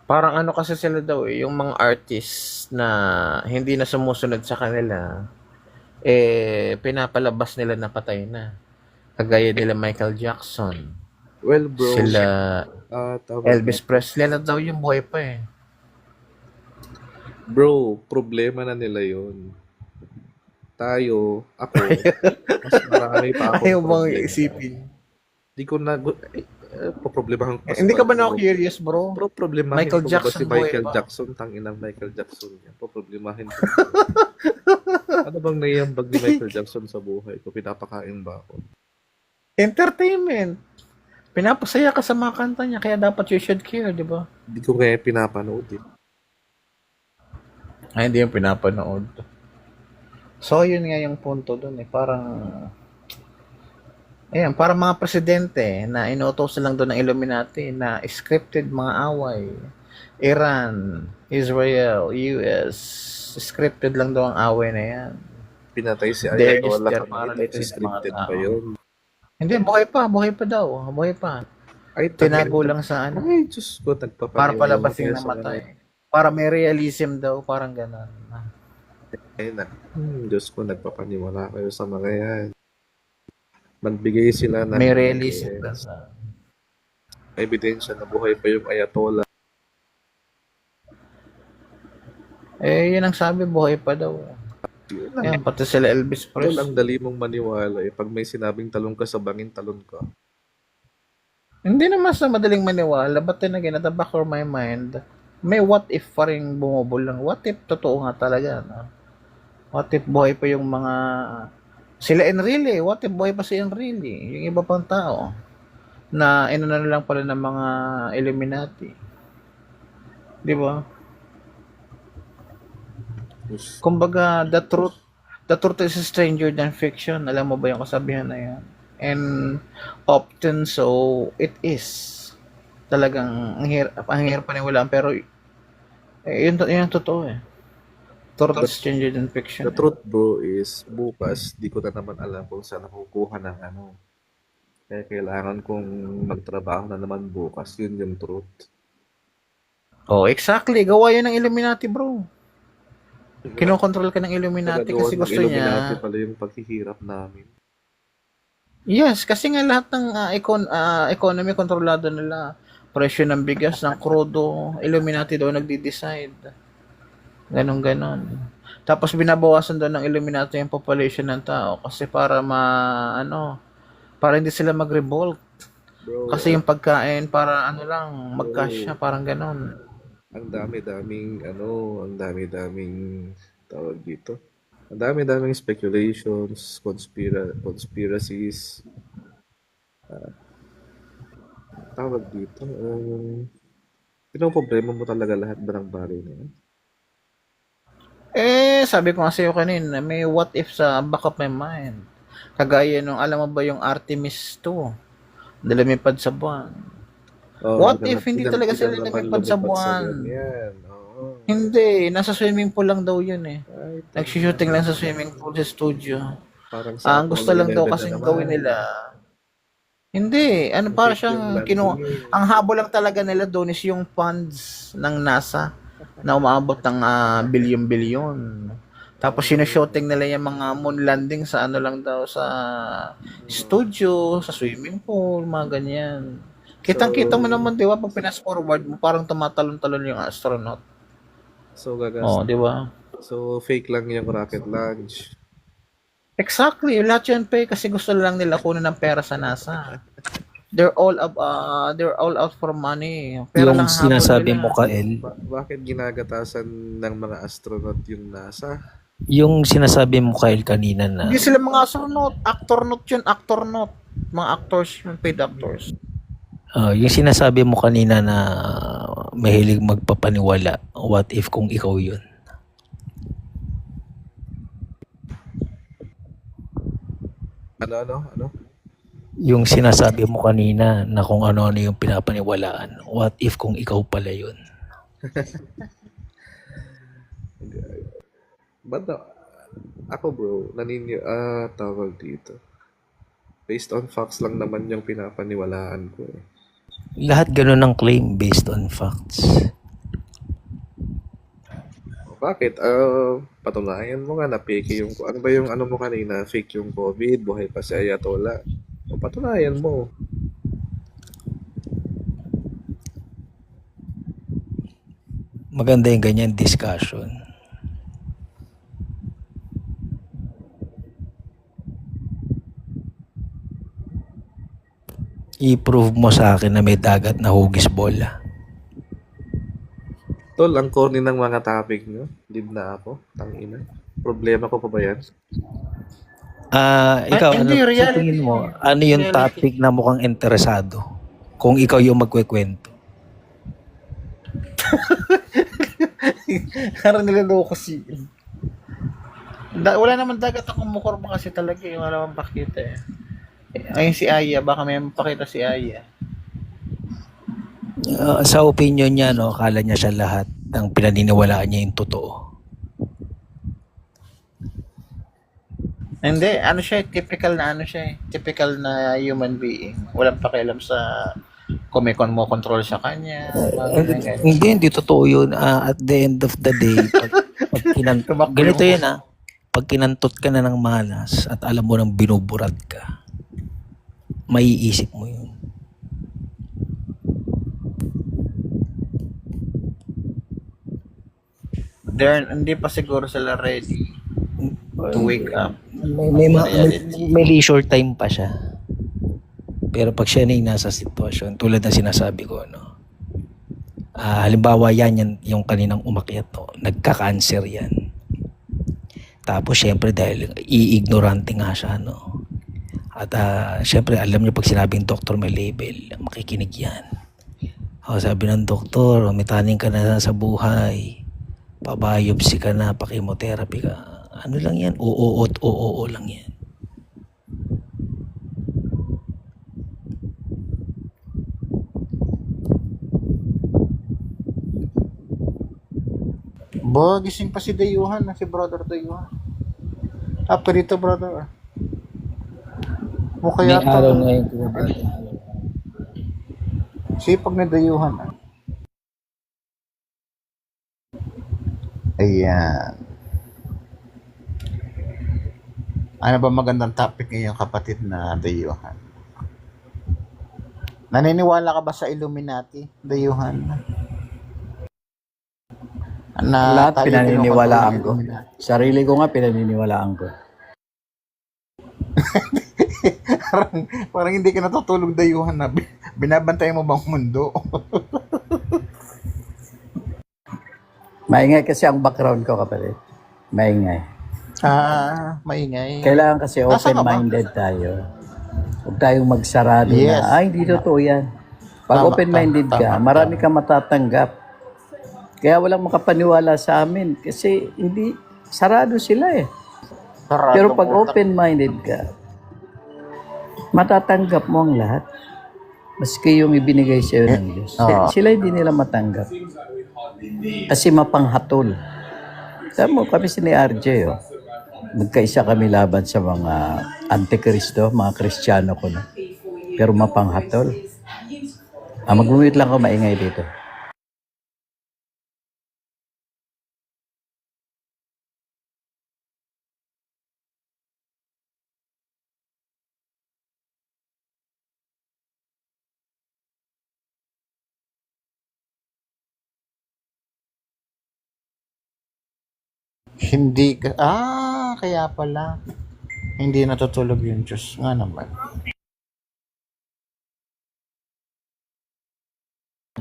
Parang kasi sila daw yung mga artists na hindi na sumusunod sa kanila, pinapalabas nila na patay na. Kagaya nila Michael Jackson. Well, bro, Sila tama Elvis Presley na daw yung buhay pa eh. Bro, problema na nila yun. Ako, mas marami pa akong Ayaw bang problema. isipin? Di ko na, poproblemahan ko pa Hindi ka ba sarili ko. na-curious, bro? Bro, problemahin Michael ko ba Jackson si buhay Michael pa. Jackson? Tanginang Michael Jackson niya. Poproblemahin ko. Ano bang naiambag ni Michael Jackson sa buhay ko? Pinapakain ba ako? Entertainment. Pinapasaya ka sa mga kanta niya, kaya dapat you should care, di ba? Hindi ko kaya pinapanood eh. Ay, hindi yung pinapanood. So, yun nga yung punto dun eh. Parang mga presidente na inuutos lang doon ng Illuminati na scripted mga away. Iran, Israel, US, scripted lang daw ang away na yan. Pinatay si They're just Ayatollah there para Khamenei. dito sa mga Scripted tao. pa yun. Hindi, buhay pa daw. Buhay pa. Ay, Tinago lang sa Ay, Diyos ko, nagpapaniwala para palabas yung kayo sa namatay. Para may realism daw, parang gano'n. Diyos ko, nagpapaniwala kayo sa mga yan. Magbigay sila ng May realism daw sa... ebidensya na buhay pa yung Ayatollah. Yun ang sabi, buhay pa daw. Yan, pati sila Elvis Tol, Presley. ang dali mong maniwala eh. Pag may sinabing talong ka sa bangin, talon ka. Hindi naman sa madaling maniwala, but then again, at the back of my mind, may what if pa rin bumubulang. What if totoo nga talaga, no? What if buhay pa yung mga... Sila Enrile, what if buhay pa si Enrile? Yung iba pang tao na inuna lang pala ng mga Illuminati. Di ba? Kumbaga, the truth is stranger than fiction. Alam mo ba yung kasabihan na yan? And often so, it is. Talagang ang hirap paniwalaan, pero yun ang totoo eh. Truth is stranger than fiction. The truth, bro, is bukas, di ko na naman alam kung saan ako kukuha ng ano. Kaya kailangan kong magtrabaho na naman bukas. Yun yung truth. Oh, exactly. Gawa yun ng Illuminati, bro. Kinokontrol ka ng Illuminati Nagagawa kasi ng gusto Illuminati niya. pala yung paghihirap namin. Yes, kasi nga lahat ng economy kontrolado nila. Presyo ng bigas, ng krudo, Illuminati daw nagde-decide. Ganon. Tapos binabawasan daw ng Illuminati yung population ng tao kasi para para hindi sila mag-revolt. Bro, Kasi yung pagkain para magkasya, parang ganon. ang dami-daming tawag dito. Ang dami-daming speculations, conspiracies. Tawag dito. Pinoproblema mo talaga lahat ba ng bagay na yan? Sabi ko nga sa'yo kanina, may what if sa back of my mind. Kagaya nung, alam mo ba yung Artemis 2? Lumipad sa buwan. What if hindi talaga sila lumipad sa buwan? Yan. Oo. Hindi, nasa swimming pool lang daw yun eh. Ay, Nag-shooting lang sa swimming pool sa studio. parang Ang gusto lang daw 11 kasing na naman. gawin nila. Hindi, para Fake siyang yung lahat yun eh. ang habol lang talaga nila doon is yung funds ng NASA na umaabot ng bilyon-bilyon. Tapos shooting nila yung mga moon landing sa lang daw sa studio, sa swimming pool, mga ganyan. Kitang-kita mo naman, di ba, pag pinas-forward mo, parang tumatalon-talon yung astronaut. So, gagas. Oh, di ba? So, fake lang yung rocket launch. Exactly, lahat yan kasi gusto lang nila kunin ng pera sa NASA. They're all out for money. Pera Yung lang habol sinasabi nila. mo, Kael, Bakit ginagatasan ng mga astronaut yung NASA? yung sinasabi mo, Kael, kanina na Hindi sila mga astronaut, actor not. Mga actors, yung paid actors. yung sinasabi mo kanina na mahilig magpapaniwala, what if kung ikaw yun? Ano? Yung sinasabi mo kanina na kung ano-ano yung pinapaniwalaan, what if kung ikaw pala yun? But ako bro, tawag dito. Based on facts lang naman yung pinapaniwalaan ko eh. Lahat ganun ang claim based on facts. Bakit? Patunayan mo nga na fake yung... Ano ba yung ano mo kanina? Fake yung COVID, buhay pa si Ayatollah. O patunayan mo. Maganda yung ganyan discussion. I-prove mo sa akin na may dagat na hugis bola. Tol, ang corny ng mga topic nyo. Leave na ako. Tangina. Problema ko pa ba yan? Ikaw, hindi, sa reality. tingin mo, ano yung topic na mukhang interesado? Kung ikaw yung magkwekwento. Parang niloloko kasi. Wala naman dagat akong mukorba kasi talaga yung wala mang pakita eh. Ayun si Aya, baka may mapakita si Aya. Sa opinion niya, no, akala niya siya lahat ng pinaniniwalaan niya yung totoo. Hindi, typical na human being. Walang pakialam sa kung may control sa kanya. Ganyan. Hindi totoo yun. At the end of the day, ganito yun pag kinantot ka na ng malas at alam mo nang binuburat ka, maiisip mo yun. Hindi pa siguro sila ready to wake up. May leisure time pa siya. Pero pag siya na yung nasa sitwasyon, tulad na sinasabi ko, no? Halimbawa yan yung kaninang umakyat, no? Nagka-cancer yan. Tapos syempre dahil i-ignorante nga siya, no? At syempre alam niyo pag sinabing doktor may label, makikinig yan. Sabi ng doktor, may taning ka na sa buhay. Pabiopsy ka na, pa-chemotherapy ka. Ano lang yan? Oo at oo lang yan. Ba, gising pa si Dayuhan, si brother Dayuhan. Apa dito, brother? Mukha May yata. araw ngayon ko ba? Sipag na Dayuhan. Ayan. Ano ba magandang topic ngayon, kapatid na Dayuhan? Naniniwala ka ba sa Illuminati, Dayuhan? Na Lahat tayo pinaniniwalaan kinukontrol ng ko. Illuminati. Sarili ko nga pinaniniwalaan ko. parang hindi ka natutulog, Dayuhan, na binabantay mo bang mundo? Maingay kasi ang background ko, kapatid. Maingay. Maingay. Kailangan kasi Nasaan ka ba? open-minded tayo. Huwag tayong magsarado Yes. na, ay, hindi totoo yan. Pag Tama, open-minded tama, ka, tama. marami kang matatanggap. Kaya walang makapaniwala sa amin kasi hindi, sarado sila eh. Pero pag open-minded ka, matatanggap mo ang lahat. Maski yung ibinigay sa'yo ng Diyos. Sila hindi nila matanggap. Kasi mapanghatol. Tama mo, kami si ni RJ, oh. Nagkaisa kami laban sa mga antikristo, mga Kristiyano ko na. Pero mapanghatol. Mag-mute lang ako, maingay dito. Hindi ka, kaya pala. Hindi natutulog yung Diyos. Nga naman.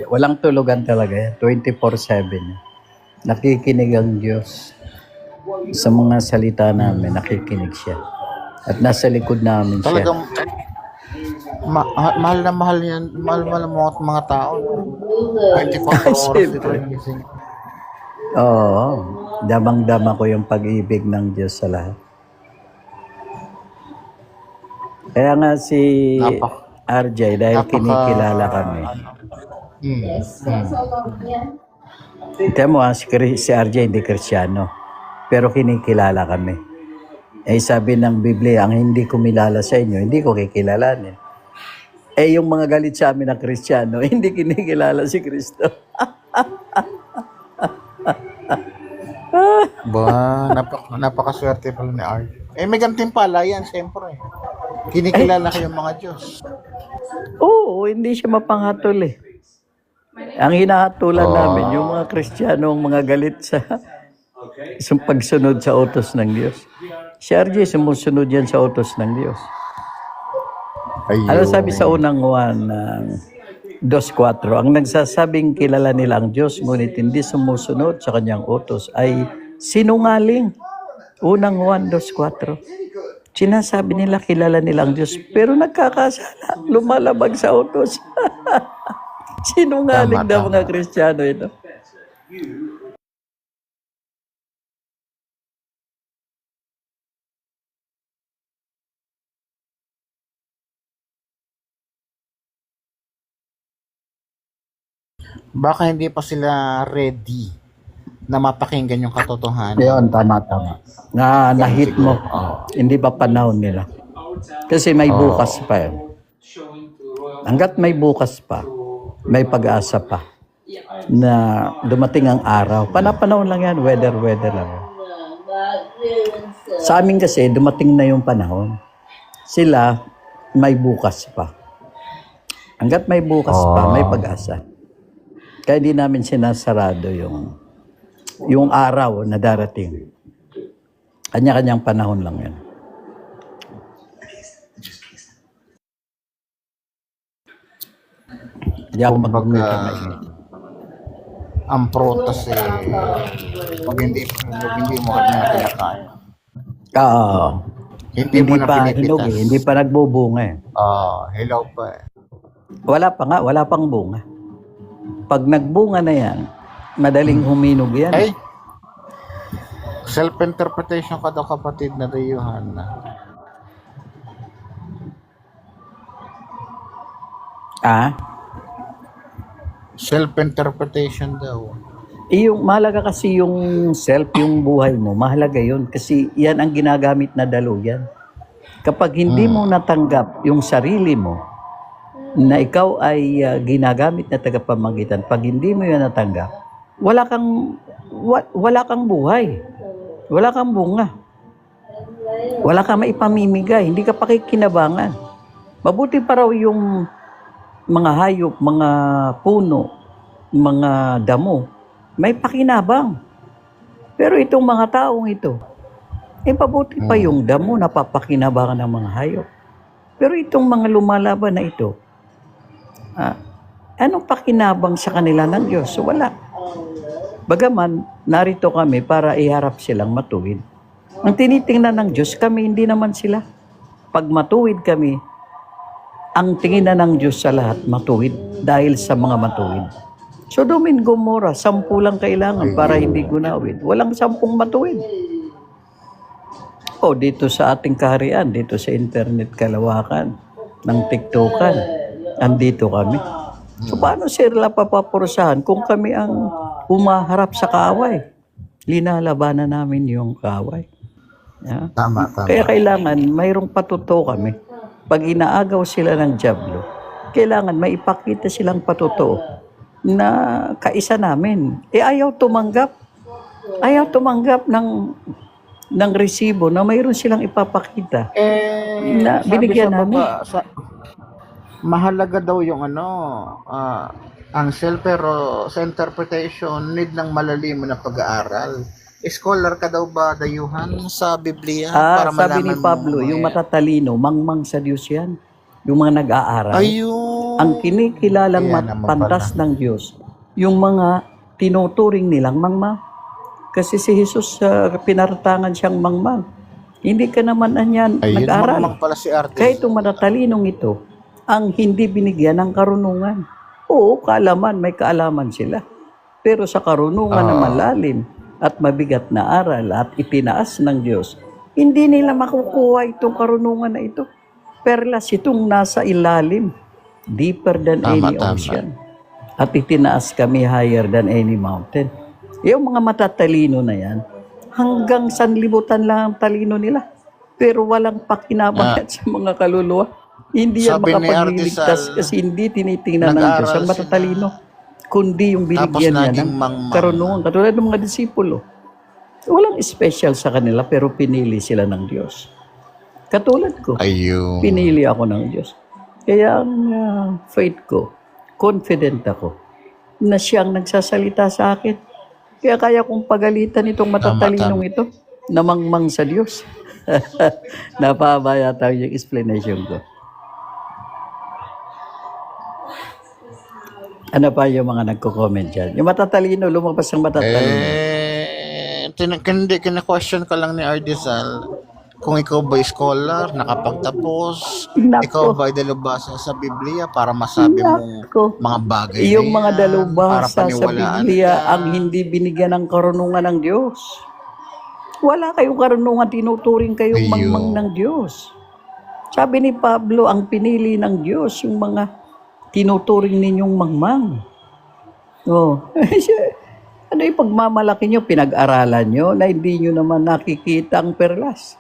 Walang tulugan talaga yan. 24/7. Nakikinig ang Diyos. Sa mga salita namin, nakikinig siya. At nasa likod namin siya. Talagang, mahal na mahal yan. Mahal ng mga tao. 24 oras dito yung gising. Oo. Damang-dama ko yung pag-ibig ng Diyos sa lahat. Kaya nga si RJ, dahil kinikilala kami. Kaya mo, si RJ hindi Kristiyano. Pero kinikilala kami. Eh sabi ng Biblia, ang hindi kumilala sa inyo, hindi ko kikilalanin. Eh yung mga galit sa amin na Kristiyano, hindi kinikilala si Kristo. Ba, napakaswerte pala ni RJ. Eh, may gantimpala yan, siyempre. Kinikilala ko yung mga Diyos. Oo, hindi siya mapanghatol eh. Ang hinahatulan namin, yung mga Kristiyano, ang mga galit sa pagsunod sa utos ng Diyos. Si RJ, sumusunod yan sa utos ng Diyos. Ano sabi sa unang 1, 2:4, ang nagsasabing kilala nila ang Diyos, ngunit hindi sumusunod sa kanyang utos, ay sinungaling. Unang 1:2-4. Sinasabi nila kilala nila ang Diyos, pero nagkakasala, lumalabag sa utos. Sinungaling daw mga Kristiyano ito. Baka hindi pa sila ready na mapakinggan yung katotohanan. Yun, tama. Nahit mo. Hindi pa panahon nila. Kasi may bukas pa yun. Hanggat may bukas pa, may pag-asa pa na dumating ang araw. Panahon lang yan, weather lang. Sa amin kasi, dumating na yung panahon. Sila, may bukas pa. Hanggat may bukas pa, may pag-asa. Kaya hindi namin sinasarado yung araw na darating. Kanya-kanyang panahon lang yan. Hindi ako Ang prutas pag hindi mo na kinakain. Hindi mo na pa pinipitas. hinog eh, hindi pa nagbubunga eh. Hilaw pa eh. Wala pang bunga. Pag nagbunga na yan, madaling huminog yan. Ay, Self-interpretation ka daw, kapatid na Dayuhan. Ah? Self-interpretation daw. Yung mahalaga kasi yung self, yung buhay mo, mahalaga yun. Kasi yan ang ginagamit na daluyan. Kapag hindi mo natanggap yung sarili mo, na ikaw ay ginagamit na tagapamagitan, pag hindi mo yan natanggap, wala kang buhay. Wala kang bunga. Wala kang maipamimigay. Hindi ka pakikinabangan. Mabuti pa raw yung mga hayop, mga puno, mga damo, may pakinabang. Pero itong mga taong ito, pabuti pa yung damo na papakinabangan ng mga hayop. Pero itong mga lumalaban na ito, anong pakinabang sa kanila ng Diyos? So, wala. Bagaman, narito kami para iharap silang matuwid. Ang tinitingnan ng Diyos, kami hindi naman sila. Pag matuwid kami, ang tingin na ng Diyos sa lahat, matuwid dahil sa mga matuwid. Sodom and Gomorrah, 10 lang kailangan para hindi gunawid. Walang 10 matuwid. O dito sa ating kaharian, dito sa internet kalawakan, ng TikTokan, andito kami. So paano sila papapurusahan kung kami ang umaharap sa kaaway? Linalabanan namin yung kaaway. Yeah. Tama. Kaya kailangan mayroong patuto kami. Pag inaagaw sila ng dyablo, kailangan maipakita silang patuto na kaisa namin. Ayaw tumanggap. Ayaw tumanggap ng resibo na mayroon silang ipapakita na binigyan namin. Mahalaga daw yung ang self, pero sa interpretation, need ng malalim na pag-aaral. Scholar ka daw ba, Dayuhan, sa Biblia? Para Sabi ni malaman Pablo, mo, yung matatalino, mangmang sa Diyos yan. Yung mga nag-aaral. Ayun. Ang kinikilalang Kaya naman pantas pala. ng Diyos, yung mga tinuturing nilang mangmang. Kasi si Jesus, pinaratangan siyang mangmang. Hindi ka naman anyan Ayun, nag-aral. mangmang pala si Artis. Kaya itong matatalinong ito, ang hindi binigyan ng karunungan. Oo, kaalaman, may kaalaman sila. Pero sa karunungan na malalim at mabigat na aral at itinaas ng Diyos, hindi nila makukuha itong karunungan na ito. Perlas itong nasa ilalim, deeper than any ocean. At itinaas kami higher than any mountain. Yung mga matatalino na yan, hanggang sanlibutan lang ang talino nila. Pero walang pakinabang sa mga kaluluwa. Hindi yan Sabi ni makapagliligtas Artisal, kasi hindi tinitingnan ng nag-aaral Diyos ang matatalino. Kundi yung binigyan Tapos niya naging ng mangmang. karunungan. Katulad ng mga disipulo. Walang special sa kanila pero pinili sila ng Diyos. Katulad ko. Ayun. Pinili ako ng Diyos. Kaya ang faith ko, confident ako na siyang nagsasalita sa akin. Kaya kaya kong pagalitan itong matatalinong ito na mangmang sa Diyos. Napahaba yata yung explanation ko. Ano pa yung mga nagko-comment dyan? Yung matatalino, lumabas ang matatalino. Hindi, kina-question ka lang ni Ardizal kung ikaw ba scholar, nakapagtapos, ikaw ba ay dalubhasa sa Biblia para masabi mong mga bagay na Yung mga yan, dalubhasa sa paniwalaan Biblia ka. ang hindi binigyan ng karunungan ng Diyos. Wala kayong karunungan, tinuturing kayong Ayun. mangmang ng Diyos. Sabi ni Pablo, ang pinili ng Diyos, yung mga tinuturing ninyong mangmang. Oh. Ano yung pagmamalaki nyo, pinag-aralan nyo, na hindi nyo naman nakikita ang perlas?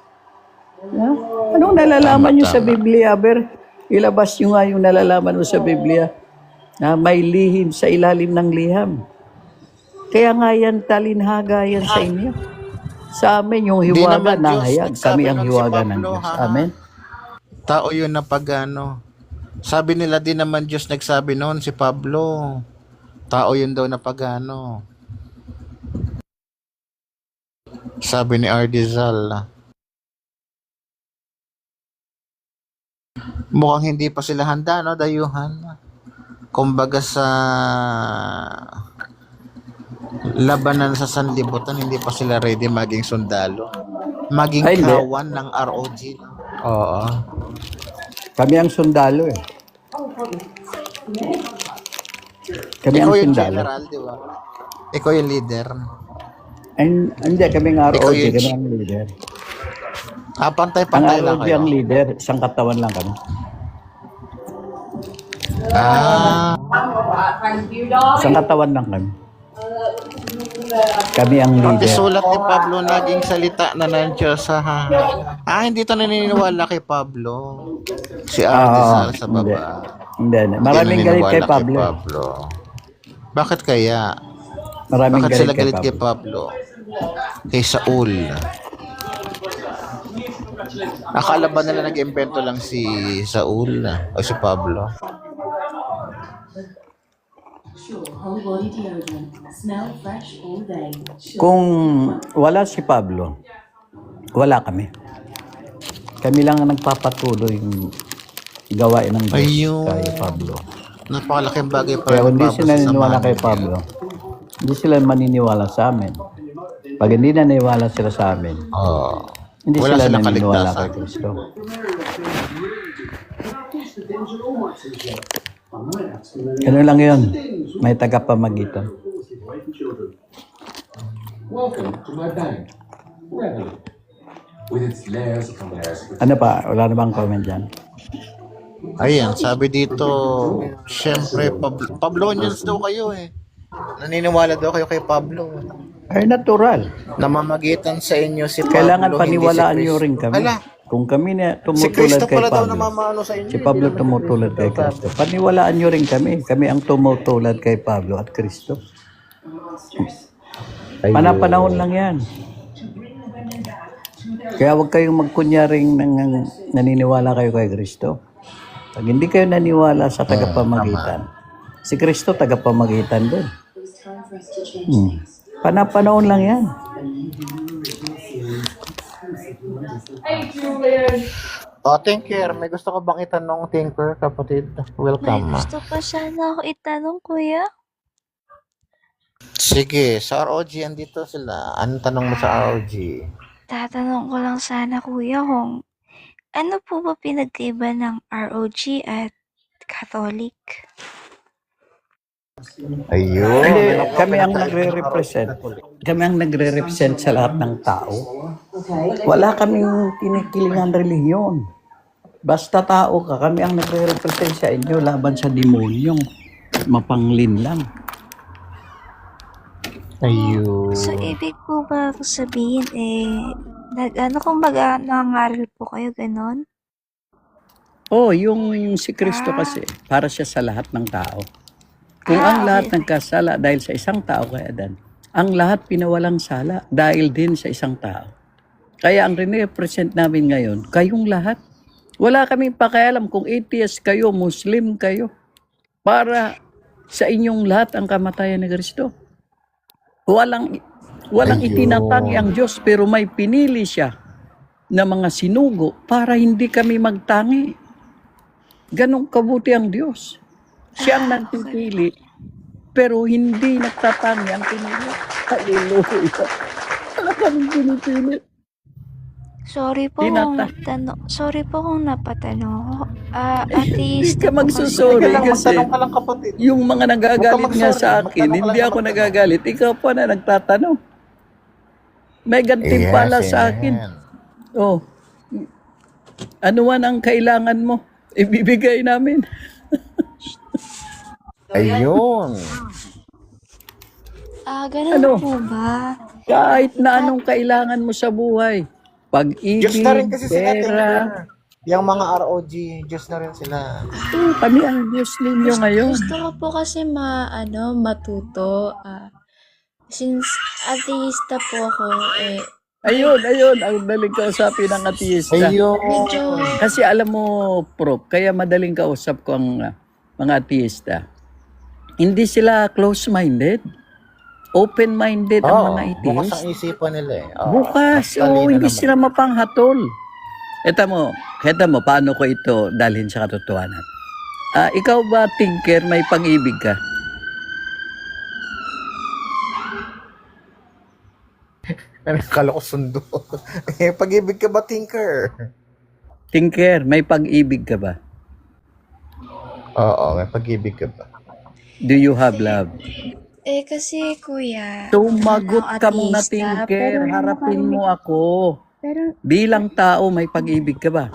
Anong nalalaman nyo sa Biblia, Ber? Ilabas nyo nga yung nalalaman mo sa Biblia. May lihim sa ilalim ng liham. Kaya nga yan, talinhaga yan sa inyo. Sa amin, yung Di hiwaga naman Diyos, nahayag. nagsabi Kami ang nun si hiwaga Pablo, ng Diyos. ha? Amen. Tao yun na pagano. Sabi nila din naman Diyos nagsabi noon si Pablo. Tao yun daw na pagano. Sabi ni Ardizal. Mukhang hindi pa sila handa, no, Dayuhan? Kumbaga sa labanan sa sanlibutan, hindi pa sila ready maging sundalo. Maging Ay, hindi. kawan ng ROG. Oo. Kami ang sundalo eh. Kami Ikaw ang yung sundalo. general, di ba? Ikaw yung leader. Hindi, kami ng Ikaw ROG, yung kami ang leader. Ang pantay-pantay lang ROG kayo. ang leader, isang katawan lang kami. Ah, Isang katawan lang kami. Kami ang pati leader. sulat ni Pablo naging salita na ng Diyos. Ha? Hindi to naniniwala kay Pablo. Si Ardizal sa Hindi. baba. Hindi. Maraming Hindi galit kay naniniwala Pablo. Bakit kaya? Maraming Bakit galit sila kay galit kay Pablo. Pablo? Kay Saul. Akala ba nila nag-invento lang si Saul o si Pablo? Kung wala si Pablo, wala kami. Kami lang ang nagpapatuloy yung gawain ng Diyos Ayun. kay Pablo. Napakalaking bagay pa Kaya rin kung hindi Pablo sila sa naniniwala samahan kay niya. Pablo, hindi sila maniniwala sa amin. Pag hindi naniniwala sila sa amin, hindi Wala sila silang naniniwala kaligtasan. kay Kristo. Ano lang yun, may tagapamagitan. Ano pa? Wala na bang comment dyan? Ayan, sabi dito, syempre, Pablonians daw kayo eh. Naniniwala daw kayo kay Pablo. Ay, natural. Namamagitan sa inyo si Pablo, Kailangan hindi paniwalaan si nyo Cristo. rin kami. Hala, Kung kami na si tumutulad Cristo kay pala daw Pablo, namamano sa inyo. si Pablo tumutulad kay Kristo. Paniwalaan nyo rin kami. Kami ang tumutulad kay Pablo at Kristo. Panapanahon lang yan. Kaya huwag kayong magkunyaring naniniwala kayo kay Kristo. Pag hindi kayo naniwala sa tagapamagitan, si Kristo tagapamagitan din. Panapanahon lang yan. Tinker, may gusto ko bang itanong, Tinker, kapatid? Welcome. Gusto pa sana ako itanong, kuya. Sige, sa ROG, andito sila. Anong tanong mo sa ROG? Tatanong ko lang sana, kuya, kung ano po ba pinagkaiba ng ROG at Catholic? Ayun. Hindi, kami ang nagre-represent. Kami ang nagre-represent sa lahat ng tao. Wala kaming kinikilingan relihiyon. Basta tao ka, kami ang nagre-represent sa inyo laban sa demonyong mapanglinlang. Ayun. So, ibig po ba sabihin, kumbaga, nangangaral po kayo, ganon? Yung si Kristo kasi, para siya sa lahat ng tao. Kung ang lahat nagkasala dahil sa isang tao kay Adan, ang lahat pinawalang sala dahil din sa isang tao. Kaya ang rene-represent namin ngayon, kayong lahat. Wala kaming pakialam kung atheist kayo, Muslim kayo. Para sa inyong lahat ang kamatayan ni Kristo. Walang itinatangi ang Diyos, pero may pinili siya na mga sinugo para hindi kami magtangi. Ganong kabuti ang Diyos. Siya ang nagpipili, pero hindi nagtatangi ang pinili. Hallelujah. Wala kaming pinipili. Sorry po kung napatanong ako. Hindi Atheist ka po magsusorry kasi Magtanong ka lang, kapatid. yung mga nagagalit nga magsorry. sa akin, Magtanong ka hindi lang, ako kapatid. nagagalit. Ikaw pa na nagtatanong. May gantimpala Yes, sa akin. amen. Ano man ang kailangan mo, ibibigay namin. Ayun. ganun Ano? po ba? Kahit na anong kailangan mo sa buhay. Pag-ibig, Diyos na rin kasi sila, pera. Tinker. Yung mga ROG, Diyos na rin sila. Kami ang Diyos ninyo ngayon. Gusto ko po kasi matuto. Since atheista po ako, Ayun. Ang daling kausapin ng ateista. Ayun. medyo Kasi alam mo, Prof, kaya madaling kausap ko ang mga ateista. Hindi sila close-minded. Open-minded ang mga bukas atheist. ang isipan nila eh. Bukas, talino hindi naman. sila mapanghatol. Kita mo, paano ko ito dalhin sa katotohanan. Ikaw ba, Tinker, may pag-ibig ka? Kala ko sundo. Pag-ibig ka ba, Tinker? Tinker, may pag-ibig ka ba? Oo, may pag-ibig ka ba? Do you have love? Kasi kuya, Sumagot ano, ka muna, ateista, Tinker. pero Harapin mo ako. pero, Bilang tao, may pag-ibig ka ba?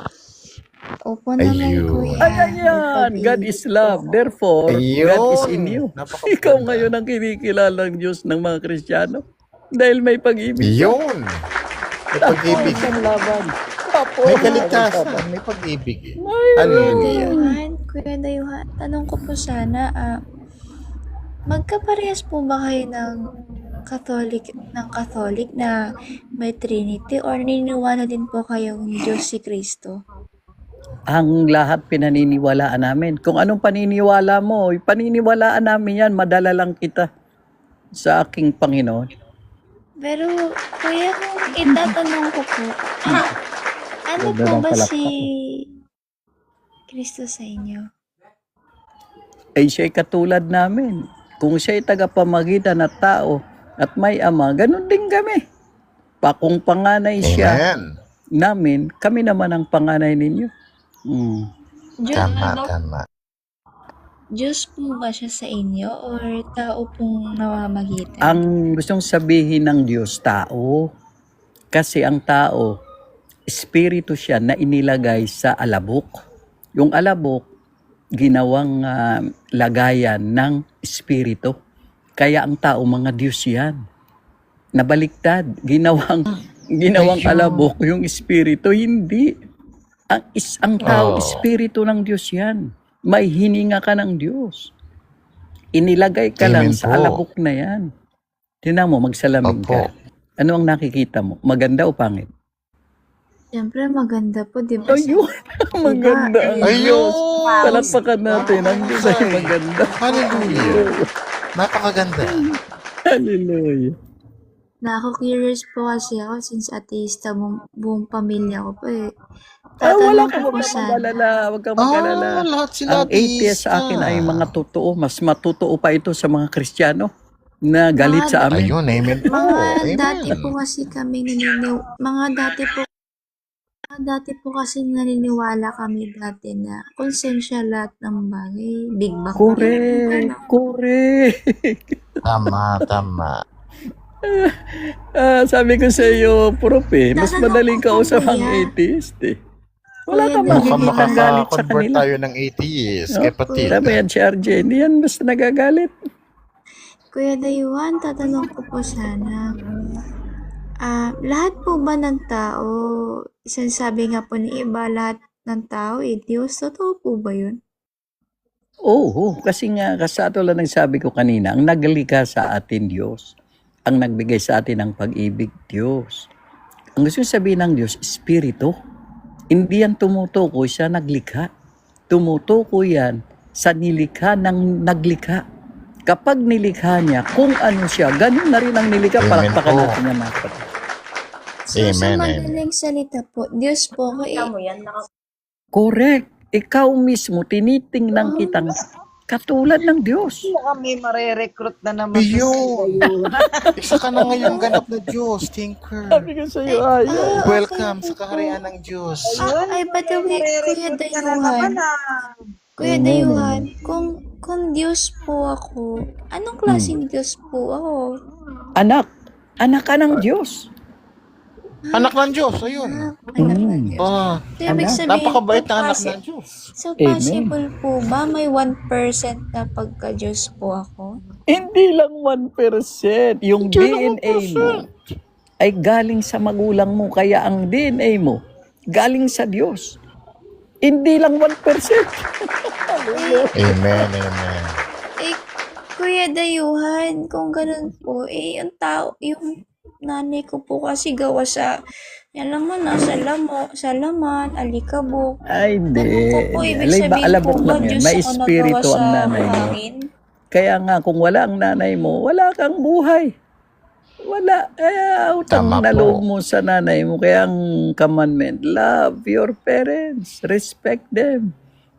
opo naman kuya. Ay, ayan. God is love. Therefore, God is in you. Napakaganda. Ikaw ngayon ang kinikilalang Diyos ng mga Kristiyano. Dahil may pag-ibig ka. Yun. May pag-ibig. Tapos ang laban. Tapos May ang kaligtasan. laban. May pag-ibig. Kuya Hallelujah. Dayuhan, tanong ko po sana, magkaparehas po ba kayo ng Catholic na may Trinity or naniniwala din po kayong Diyos si Kristo? Ang lahat pinaniniwalaan namin. Kung anong paniniwala mo, paniniwalaan namin yan. Madala lang kita sa aking Panginoon. Pero kuya, kung itatanong ko po, ano po Dalawang ba palakpak. si Kristo sa inyo? Ay siya'y katulad namin. Kung siya'y tagapamagitan na tao at may ama, ganun din kami. Kung panganay siya Amen. namin, kami naman ang panganay ninyo. Tama. Diyos po ba siya sa inyo or tao pong namamagitan? Ang gustong sabihin ng Diyos, tao. Kasi ang tao, espiritu siya na inilagay sa alabok. Yung alabok, ginawang lagayan ng espiritu. Kaya ang tao, mga Diyos yan. Nabaliktad, ginawang alabok yung espiritu, hindi. Ang tao, espiritu ng Diyos yan. May hininga ka ng Diyos. Inilagay ka lang Amen sa po. alabok na yan. Tingnan mo, magsalamin Opo. ka. Ano ang nakikita mo? Maganda o pangit? Siyempre maganda po, di ba? Ayun! Maganda ang Ayun! Diyos. Palakpakan natin. Ang Diyos ay maganda. Hallelujah. Napakaganda. Hallelujah. Curious po kasi ako since ateista buong pamilya ko po eh. Wala Tatanong ka, ko po huwag kang sana. mag-alala. Huwag kang mag-alala. Lahat sila Ang atheist sa akin ay mga totoo. Mas matotoo pa ito sa mga Kristiyano na galit sa amin. Ayun, amen po. Mga dati Amen. po kasi kami dati po kasi naniniwala kami dati na konsensya lahat ng bagay. Big Bang. Correct. Tama. Sabi ko sa iyo, Prof, mas Tatanong madaling ko po, kausap ang kuya. atheist eh. Wala Kuya, kang dahil- Mukhang makikita galit sa makaka-convert kanila. tayo ng atheist, kapatid. Sabi yan si RJ, hindi yan basta nagagalit. Kuya Dayuhan, tatanong ko po sana. Lahat po ba ng tao, sinasabi nga po ni iba, lahat ng tao Diyos, totoo po ba yun? Oo, kasi nga, kasatulad ng sabi ko kanina, ang naglikha sa atin Diyos, ang nagbigay sa atin ng pag-ibig Diyos. Ang gusto sabihin ng Diyos, Espiritu. Hindi yan tumutukoy sa naglikha. Tumutukoy yan sa nilikha ng naglikha. Kapag nilikha niya, kung ano siya, ganun na rin ang nilikha. Amen Palakpakan po. natin yan mga kapatid. So, sa Amen. madaling salita po, Diyos po ko Correct. Ikaw mismo, tinitingnan kitang katulad ng Diyos. Kami mare-recruit na naman. Ayun. Isa ka na ngayong ganap na Diyos, Tinker. Sabi ko sa iyo, Welcome sa kaharian ng Diyos. Ay, by the way, Kuya Dayuhan, kung Diyos po ako, anong klaseng Diyos po ako? Anak ka ng Diyos. Anak ng Diyos, ayun. Anak ng Diyos. Ah, So, ibig sabihin napakabait po, na anak ng Diyos. So, Amen. possible po ba may 1% na pagka-Diyos po ako? Hindi lang 1%. Yung DNA mo ay galing sa magulang mo. Kaya ang DNA mo galing sa Diyos. Hindi lang 1%. Amen. Kuya Dayuhan, kung ganun po, yung tao, yung nanay ko po kasi gawa sa, alam mo na, sa laman, alikabok. Ay, hindi. Tanong ko po, ibig sabihin Alabok po ba lang yan. Diyos May ako espiritu nagawa ang sa nanay mo. hangin? Kaya nga, kung wala ang nanay mo, wala kang buhay. Wala. Utang Tama na po. loob mo sa nanay mo. Kaya ang commandment, love your parents. Respect them.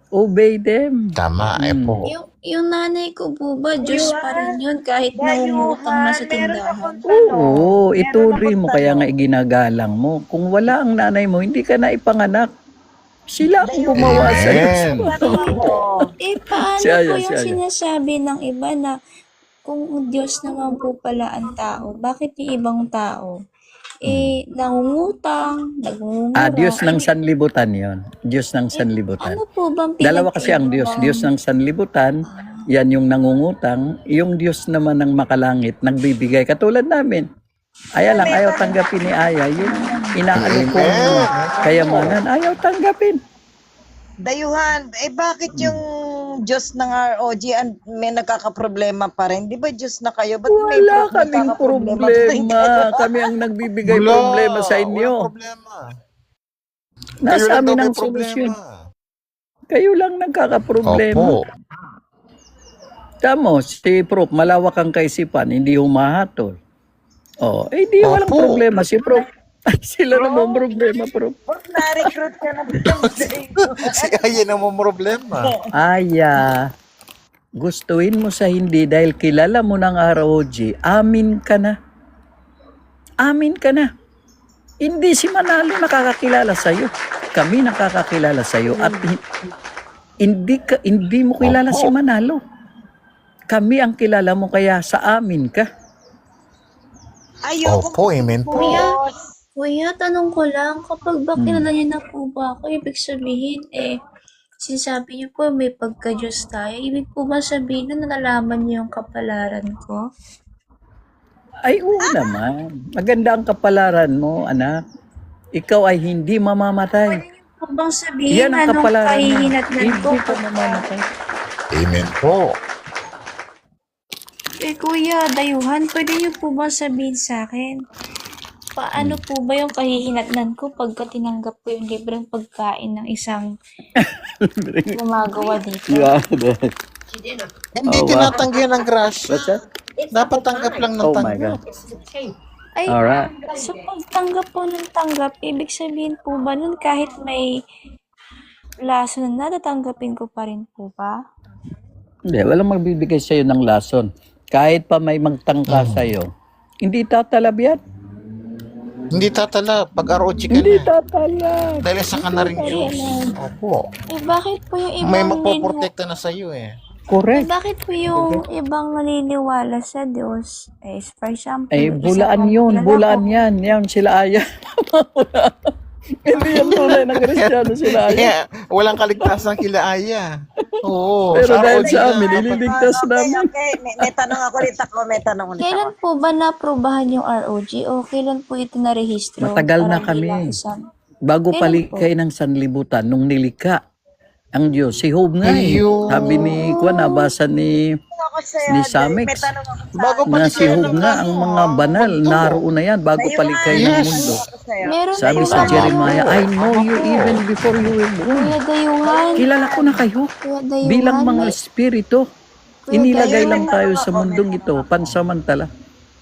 Obey them. Tama, po. Yung nanay ko po ba, Diyos pa rin yun kahit nangungutang na sa tindahan? Oo, ituloy mo kaya nga iginagalang mo. Kung wala ang nanay mo, hindi ka na ipanganak. Sila ang gumawa sa iyo. Amen. Paano Siya, po siya. yung sinasabi ng iba na kung Diyos naman po pala ang tao, bakit yung ibang tao, nangungutang, nagmumura, Diyos ng sanlibutan yon. Diyos ng sanlibutan. ano po bang Dalawa kasi ang Diyos. Diyos ng sanlibutan, yan yung nangungutang. Yung Diyos naman ng makalangit, nagbibigay. Katulad namin. Ayaw tanggapin ni Aya. Yung inaalok kong kayamanan, ayaw tanggapin. Dayuhan, bakit yung Diyos ng ROG may nagkakaproblema pa rin? Di ba Diyos na kayo? Ba't may Wala kaming nagkakaproblema pa rin problema. kayo? Kami ang nagbibigay Wala, problema sa inyo. walang problema. Kayo Nasa lang amin daw may ang solusyon. problema. Kayo lang nagkakaproblema. Opo. Tamo, si Prof, malawak ang kaisipan, hindi humahatol. Di walang Opo. problema. Si Prof, sila naman problema, Prof. Na-recruit ka na Si Aya na mo problema. Aya, gustuin mo sa hindi dahil kilala mo ng ROG, amin ka na. Amin ka na. Hindi si Manalo nakakakilala sa'yo. Kami nakakakilala sa'yo. At hindi mo kilala si Manalo. Kami ang kilala mo kaya sa amin ka. Opo, amen po. Kuya, tanong ko lang, kapag ba kilala niyo na po ba ako, ibig sabihin, sinasabi niyo po may pagka-Diyos tayo, ibig po ba sabihin na nalalaman niyo yung kapalaran ko? Ay, oo naman. Maganda ang kapalaran mo, anak. Ikaw ay hindi mamamatay. Po bang sabihin Yan ang anong kapalaran mo. kahihinatnan ko? Hindi ka mamamatay. Amen po. Kuya, dayuhan, pwede niyo po ba sabihin sa akin, paano po ba yung kahihinatnan ko pagka tinanggap ko yung libreng pagkain ng isang gumagawa dito? Hindi tinatanggi ng grasya. What's that? Dapat tanggap lang ng Oh my tanggap. God. Ay, Alright. so pagtanggap po ng tanggap, ibig sabihin po ba nun kahit may lason na natatanggapin ko pa rin po ba? Hindi, walang magbibigay sa'yo ng lason. Kahit pa may magtangka sa'yo, hindi tatalab yan. Hindi tatala pag ROG ka Hindi na. tatalab. Dahil sa ka na rin Diyos. Opo. Bakit po yung May ibang magpoprotekta na sa'yo eh. Correct. bakit po yung ibang naniniwala sa Diyos? For example, yung isa Bulaan pong yun. kilala Bulaan ko, yan. Yan, sila Aya. Hindi yan tunay na Kristiyano sila Aya. Kaya walang kaligtasan kila Aya. Oo. Pero dahil ROG sa na, amin, dapat- ililigtas namin. May tanong ako ulit ako. Kailan po ba na-aprobahan yung ROG o kailan po ito narehistro? Matagal na para bilang kami. isang- Bago Kailan palikay ng sanlibutan, nung nilikha ang Diyos. Si Job nga eh. Ayun. Sabi ni Kuan, nabasa ni Samex. Bago pa Na si Job nga, ang mga banal, naroon na yan bago palikay ng Yes. mundo. Meron Sabi po sa ba- Jeremiah, I know you even before you were born. Kuya Dayuhan. Kilala ko na kayo Kuya Dayuhan. bilang mga espiritu. Kuya Inilagay Dayuhan. lang tayo sa mundong ito, pansamantala.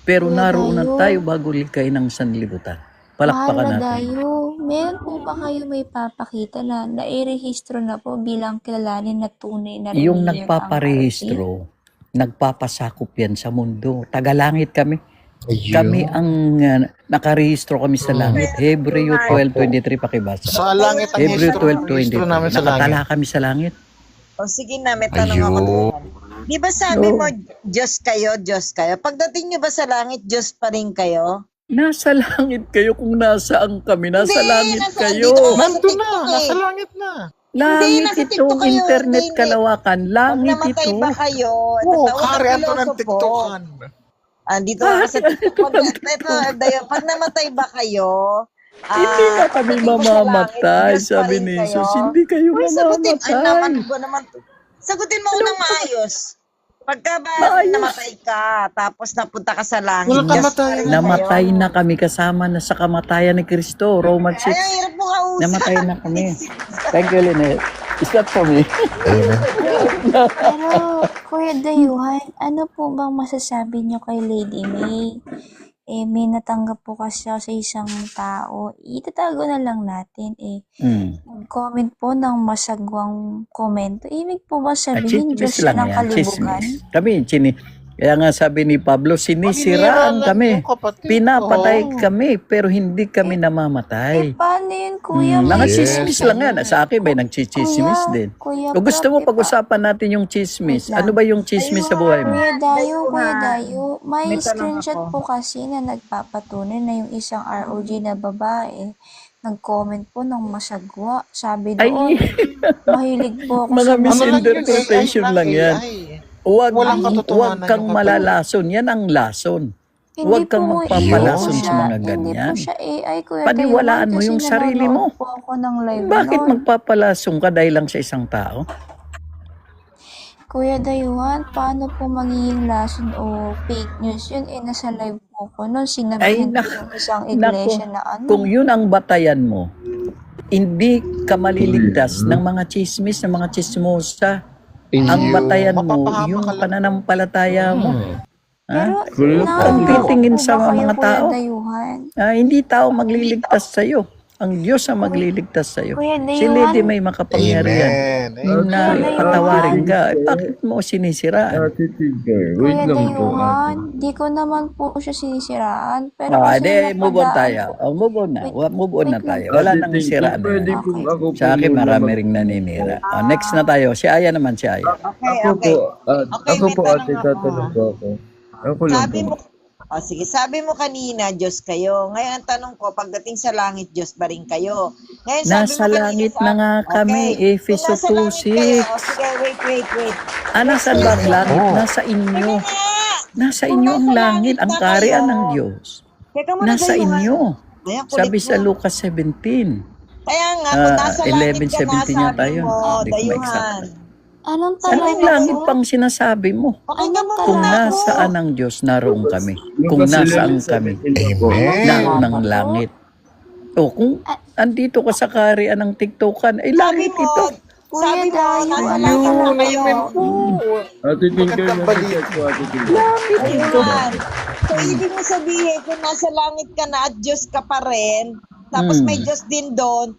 Pero Kuya naroon na Dayo. tayo bago likay ng sanlibutan. Palakpakan Mahal na natin. Dayo, meron po ba kayo may papakita na nairehistro na po bilang kilalanin na tunay na Yung relihiyon ang nagpaparehistro, nagpapasakop yan sa mundo. Tagalangit kami. Ayun. Kami ang nakarehistro kami sa langit. Hebreo 12:23 pakibasa. Sa langit ang Hebreo registro 12:23. namin sa Nakatala langit. kami sa langit. O sige na, may tanong ako. Ayun. Di ba sabi No. mo, Diyos kayo, Diyos kayo? Pagdating nyo ba sa langit, Diyos pa rin kayo? Nasa langit kayo kung nasaan kami. Nasa Hindi, langit nasa- kayo. dito. Nandun na. Nasa langit na. Langit nasa ito, TikTok kayo. internet Hindi. kalawakan. Pag Langit namatay ito. ba kayo? Oo, Tatawa kari ng ato ng pilosopo. TikTokan. Andito ako sa TikTok. Ito, Dayo, pag namatay ba kayo? Hindi na kami pagdating ko sa mamamatay, langit, Diyos pa sabi rin ni kayo? Jesus. Hindi kayo Uy, sagutin. Ay, naman mamamatay. ko naman. Sagutin mo ko ng maayos. Pagka ba Maayos. namatay ka, tapos napunta ka sa langit, Walang Diyos kamatayan. pa rin Namatay kayo? na kami kasama na sa kamatayan ni Kristo. Romans Ay, 6. ang hirap mo kausap. Namatay na kami. Thank you, Lynette. Is that for me? Amen. Pero, Kuya Dayuhan, ano po bang masasabi niyo kay Lady May? May natanggap po kasi siya sa isang tao. Itatago na lang natin. Comment po ng masagwang komento. Ibig po ba sabihin Diyos Chismis siya lang ng yan. kalibugan? Chismis. Kami, kaya nga sabi ni Pablo, sinisiraan Paninira lang kami. yung kapatid ko. Pinapatay kami, pero hindi kami namamatay. Paano ano yun, kuya? Mga May chismis lang yan. Sa akin ba, nagchichismis Kuya, din. kuya, O gusto mo prof, pag-usapan natin yung chismis? Wait lang. Ano ba yung chismis sa buhay mo? Kuya Dayo, may May tanong screenshot ako. po kasi na nagpapatunay na yung isang ROG na babae, nag-comment po ng masagwa. Sabi Ay, doon, mahilig po ako mga sa misinterpretation lang yan. Huwag, Walang katotohanan huwag kang yung malalason. Yan ang lason. Hindi Huwag kang po magpapalason AI sa mga Hindi ganyan. po siya AI, Kuya Paniwalaan Dayo. mo yung Kasi sarili mo. nanonood po ako ng live Bakit nun. magpapalason ka dahil lang sa isang tao? Kuya Dayuhan, paano po magiging lason o fake news yun? Nasa live po ko noon, sinabihan po yung isang iglesia na ano. Kung yun ang batayan mo, hindi ka maliligtas ng mga chismis, ng mga chismosa. Ang batayan mo, yung pananampalataya mo. Ha? Ang titingin sa mga tao. Hindi tao magliligtas sa'yo. Ang Diyos ang magliligtas sa'yo. Kuya Si Dayuhan, Lady may makapangyarihan. Na patawarin ka. Bakit mo sinisiraan? Kuya Dayuhan, di ko naman po siya sinisiraan. Pero kasi Move on napadaan tayo. po. Move on na. Move on na tayo. Wala nang siraan. Sa akin, marami ring naninira. Next na tayo. Si Aya naman, si Aya. Okay. Ako po ate, tatanong po ako. Ako lang Sabi po. mo, sige, sabi mo kanina, Diyos kayo. Ngayon, ang tanong ko, pagdating sa langit, Diyos ba rin kayo? Ngayon, sabi Nasa mo kanina langit na nga kami, Efeso Kung nasa langit kayo, 2:6. sige, wait. Nasa ba ang langit? Nasa inyo. Nasa inyo ang langit, ang kaharian ng Diyos. Teka muna, Nasa Dayuhan. inyo. Ayan, kulit Sabi sa mo. Lucas 17. Kaya nga, kung nasa langit ka na, 11:17 yata sabi yun. mo, Hindi ko Dayuhan. ma-exact. Anong Anong talaga langit po? pang sinasabi mo? Pakinggan mo Kung muna ako. nasaan ang Diyos, naroon kami. Kung nasaan kami, naroon ang langit. O kung andito ka sa kaharian ng tiktokan, ay langit Sabi mo, ito. Kuya Dayo, nasa alam langit ko na na kayo. Ate Tinker, nasa po ate Tinker. Ayun. So, ibig mo sabihin, kung nasa langit ka na at Diyos ka pa rin, tapos may Diyos din doon,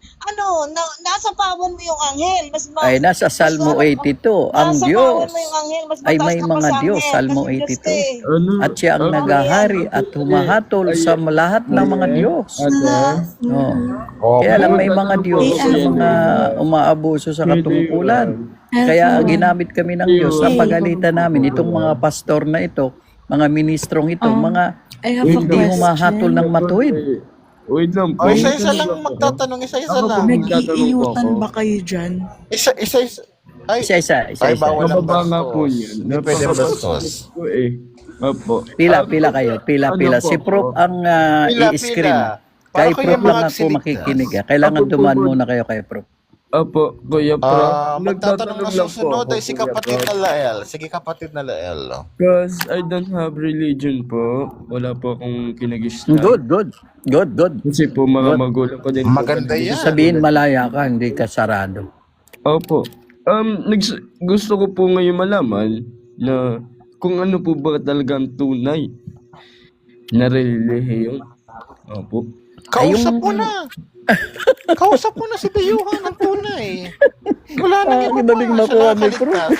nasa pawan mo yung anghel. Ay, nasa Salmo 82. Ang nasa Diyos pawan mo yung anghel, mas ay mataas may ka pa mga sa Diyos, anghel, Salmo kasi Diyos ka 82. eh. At siya ang nagahari at humahatol sa lahat ng mga Diyos. Kaya lang may mga Diyos yung mga umaabuso sa katungkulan. Kaya ginamit kami ng Diyos sa pagalitan namin itong mga pastor na ito, mga ministrong ito, mga I have a hindi humahatol ng matuwid. Wait lang po. O, isa-isa lang magtatanong, isa-isa lang. Nag-iiyutan ba kayo dyan? Isa-isa. Ay, Isa-isa. ay, bawal ang Mababa nga po bastos. yan. Hindi pwede bastos. Po eh. Opo. Pila kayo, pila. Ano po? Si Prof ang Pila. i-screen. Para Kay kayo Prof mga lang ako agsilita. makikinig. Kailangan Ako po dumaan ba- muna kayo kay Prof. Opo, Kuya Pro. Magtatanong na lang po susunod ako, ay si Kuya kapatid Pro. na Lael. Sige, kapatid na Lael. Because I don't have religion po. Wala po akong kinag-istan. Good. Kasi po mga magulang ko din. po Maganda kanina. yan. Sabihin malaya ka, hindi ka sarado. Opo. Gusto ko po ngayon malaman na kung ano po ba talagang tunay na relihiyon. Opo. Kausap mo na. Kausap mo na si Dayuhan ang tunay. Wala nang iba pa. Kinaling makuha ni Prof.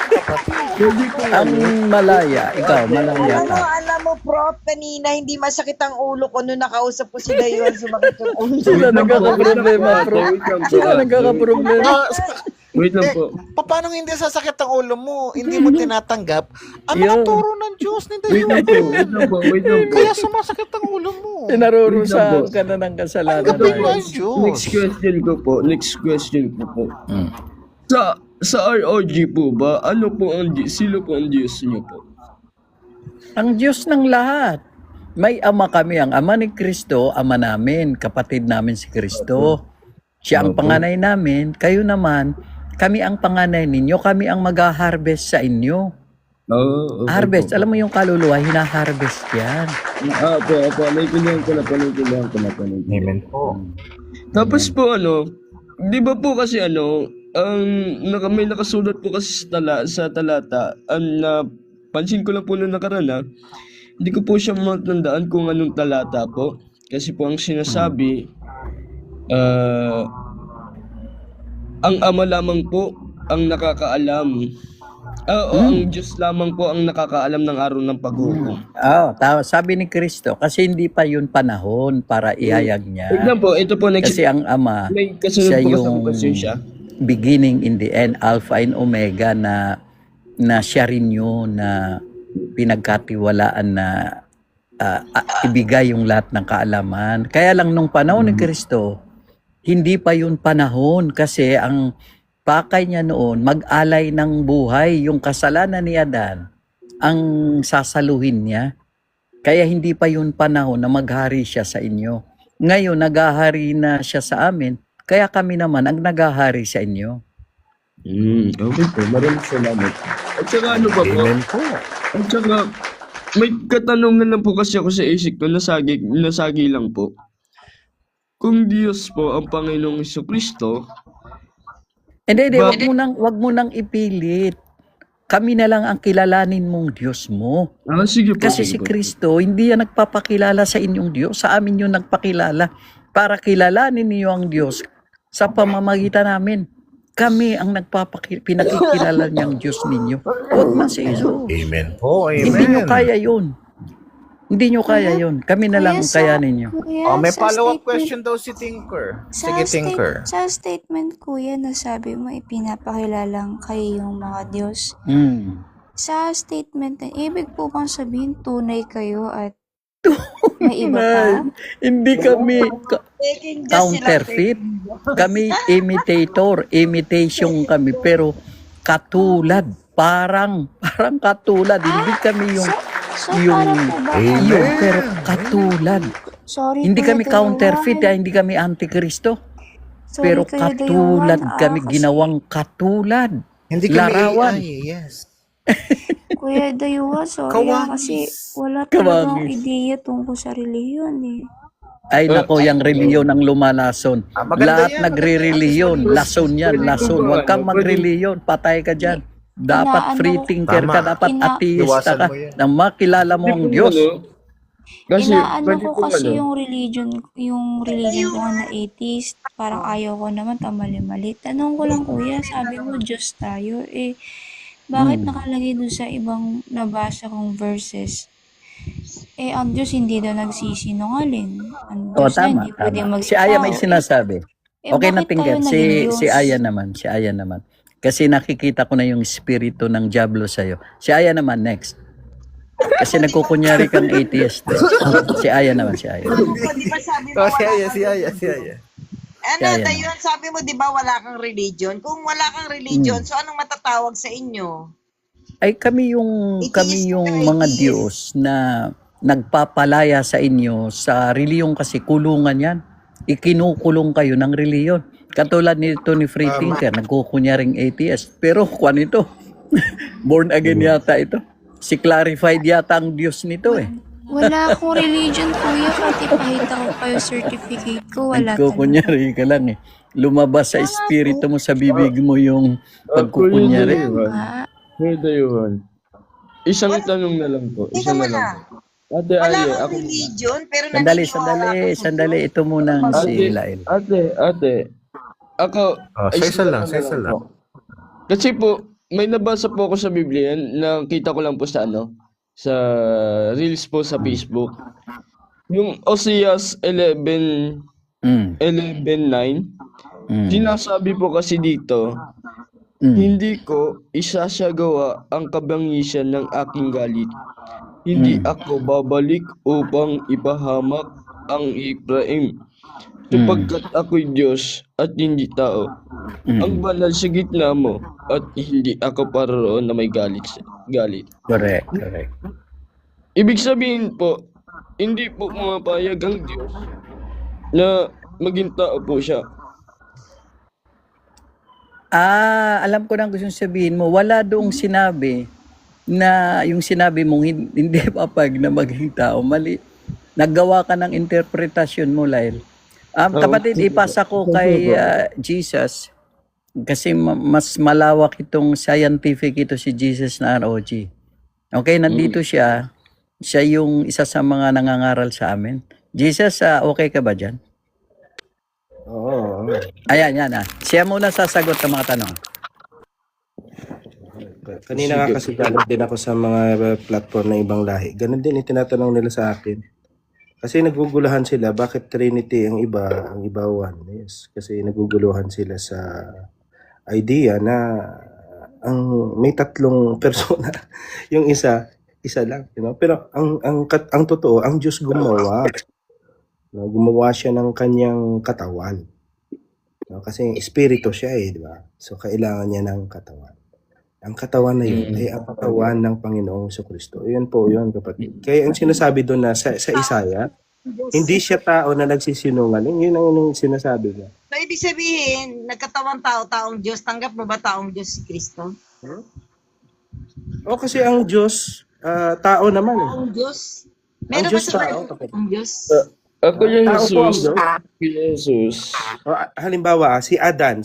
Ang malaya, ikaw, malaya ka. Alam mo, Prof, kanina hindi masakit ang ulo ko nung nakausap ko si Dayuhan, sumakit yung ulo. Sila nagkakaproblema, Prof. Sila nagkakaproblema. Wait lang po. Paano hindi sasakit ang ulo mo? Hindi mo tinatanggap ang mga turo ng Diyos ni Wait lang Dayuhan. po. Wait lang po. Kaya sumasakit ang ulo mo. Pinarurusahan ka na ng kasalanan. Gabi na nga yun. ang Diyos. Next question ko po. Sa ROG po ba, sino po ang Diyos niyo po? Ang Diyos ng lahat. May ama kami, ang ama ni Kristo, ama namin, kapatid namin si Kristo. Siya ang panganay namin, kayo naman, kami ang panganay ninyo, kami ang mag-harvest sa inyo. Okay Harvest, po. alam mo yung kaluluwa, hina-harvest yan. Opo, naintindihan ko na po. Amen po. Tapos po di ba po kasi may nakasulat po kasi sa talata, na pansin ko lang po nung nakaraan, hindi ko po siya matandaan kung anong talata po. Kasi po ang sinasabi, ang ama lamang po ang nakakaalam Oo, ang Diyos lamang po ang nakakaalam ng araw ng paghukom. Sabi ni Kristo, kasi hindi pa yun panahon para ihayag niya. Tignan po, ito po next. Kasi ang Ama, May kasunod siya po yung kasama siya. beginning in the end, Alpha and Omega na siya rin yun na pinagkatiwalaan na ibigay yung lahat ng kaalaman. Kaya lang nung panahon ni Kristo, hindi pa yun panahon kasi ang pakay niya noon, mag-alay ng buhay, yung kasalanan ni Adan, ang sasaluhin niya. Kaya hindi pa yun panahon na maghari siya sa inyo. Ngayon, naghahari na siya sa amin, kaya kami naman ang naghahari sa inyo. Okay po, maraming salamat. At saka ano ba po? Amen po. At saka, may katanungan lang po kasi ako sa isip ko, nasagi lang po. Kung Diyos po ang Panginoong Jesucristo, Hindi, wag mo nang ipilit. Kami na lang ang kilalanin mong Diyos mo. Sige po. Kasi si Kristo, hindi yan nagpapakilala sa inyong Diyos. Sa amin yun nagpakilala. Para kilalanin niyo ang Diyos sa pamamagitan namin. Kami ang pinakikilala niyang Diyos ninyo. Huwag na si Iso. Amen po, amen. Hindi nyo kaya yun. Hindi nyo kaya yun. Kami na lang ang kaya ninyo. Kuya, May sa follow-up statement- question daw si Tinker. Sa Sige, Tinker. Sa statement, kuya, na sabi mo, ipinapakilalang kayo yung mga Diyos. Sa statement na, ibig po bang sabihin tunay kayo at may iba pa? Hindi kami counterfeit. Kami imitation kami. Pero katulad. Parang katulad. Hindi kami yung pero katulad. Sorry, Hindi Kuya kami Dayuhan. counterfeit, hindi kami antikristo. Sorry, Pero Kuya katulad Dayuhan, kami, kasi- ginawang katulad. Hindi kami Larawan. AI, yes. Kuya Dayuhan, sorry kasi wala Kawangis. talagang ideya tungkol sa reliyon eh. Ay nako, yung reliyon ang lumalason. maganda Lahat yan, nagre-reliyon. Lason yan, lason. Huwag kang mag-reliyon. Patay ka dyan. Dapat free thinker ka, dapat atheista ka, na makilala mo ang Diyos. Kasi, Inaano ko kasi yung religion ko nga na atheist. Parang ayaw ko naman tamali-mali. Tanong ko lang, kuya, sabi mo Diyos tayo. Bakit nakalagay doon sa ibang nabasa kong verses? Ang Diyos hindi daw nagsisinungaling. Ang Diyos na hindi pwede tama. Si magsitaw. Aya may sinasabi. Okay na bakit tingnan. tayo naging Si Diyos? Aya naman. Kasi nakikita ko na yung espiritu ng Diablo sa'yo. Si Aya naman, next. Kasi nagkukunyari kang atheist. Si Aya naman, si Aya. Di ba sabi mo Si wala Aya, kang si Aya. Ano, Kaya Dayuhan, sabi mo, di ba wala kang religion? Kung wala kang religion, so anong matatawag sa inyo? Ay kami yung mga Diyos na nagpapalaya sa inyo sa reliyon kasi kulungan yan. Ikinukulong kayo ng reliyon. Katulad nito ni Free Thinker, nagkukunyaring atheist. Pero kwan ito, born again yata ito. Si clarified yata ang Diyos nito eh. Wala akong religion, kuya. Pati pahita ko pa yung certificate ko. Wala talaga. Nagkukunyari ka lang eh. Lumabas sa espiritu mo, sa bibig mo yung pagkukunyari. Kuya Dayuhan, isang tanong na lang po. Isa na lang. Ate Wala Aye, kang ako. religion, pero Sandali, naniniwala ka sa sandali. Ito muna ang si Ate, Lael. ate. Ako. Sa isa lang. po. Kasi po, may nabasa po ako sa Biblia, nakita ko lang po sa sa reels po sa Facebook. Yung Oseas 11:9, sinasabi po kasi dito, hindi ko isasagawa ang kabangisan ng aking galit. Hindi ako babalik upang ipahamak ang Ephraim. Sapagkat ako'y Diyos at hindi tao. Ang banal sa gitna mo at hindi ako paroon na may galit. Correct. Ibig sabihin po, hindi po pumapayag ang Diyos na maging tao po siya. Alam ko na gusto sabihin mo, wala doong sinabi na yung sinabi mong hindi papag na maging tao. Mali. Naggawa ka ng interpretasyon mo, Lael. Kapatid, ipasa ko kay Jesus kasi mas malawak itong scientific ito si Jesus na ROG. Okay, nandito siya. Siya yung isa sa mga nangangaral sa amin. Jesus, okay ka ba dyan? Oo. Ayan, yan. Siya muna sasagot ng mga tanong. Kanina nga Sige kasi po. galing din ako sa mga platform ng ibang lahi. Ganun din itinatanong nila sa akin. Kasi naguguluhan sila, bakit Trinity ang iba one? Yes, kasi naguguluhan sila sa idea na may tatlong persona. Yung isa lang, Pero ang totoo, ang Diyos gumawa. No, gumawa siya ng kanyang katawan. No, kasi espiritu siya di ba? So kailangan niya ng katawan. Ang katawan na yun ay ang katawan ng Panginoong Jesucristo. Yun po yun, kapatid. Kaya ang sinasabi doon na sa Isaiah, hindi siya tao na nagsisinungaling. Yun ang sinasabi niya. So, ibig sabihin, nagkatawang tao, taong Diyos. Tanggap mo ba taong Diyos si Kristo? O kasi ang Diyos, tao naman. Taong Diyos? Ang Meron ba Diyos sa tao, Bible kapatid. ang Diyos? Ako yung Tao po ang Jesus. Diyos. Jesus. Halimbawa, si Adan.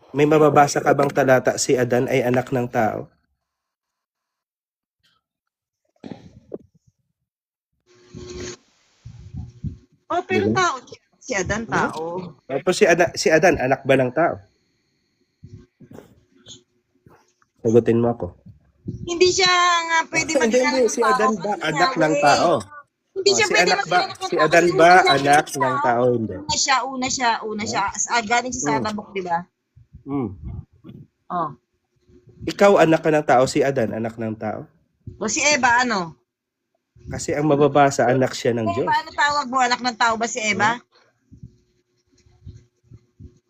May mababasa ka bang talata si Adan ay anak ng tao? Oh, pero Diba? tao. Si Adan, tao. Tapos si Adan, anak ba ng tao? Sagutin mo ako. Hindi siya nga pwede Hindi, maging anak ng si tao. Adan ba kasi anak Yahweh. ng tao? Hindi siya Si pwede anak maging ba anak ng si tao. Adan kasi ba hindi siya anak siya. ng tao hindi? Una siya. Galing siya sa Arabok, di ba? Hmm. Oh. Ikaw anak ka ng tao, si Adan anak ng tao? O si Eva, ano? Kasi ang mababasa anak siya ng Diyos. Eva, ano tawag mo? Anak ng tao ba si Eva?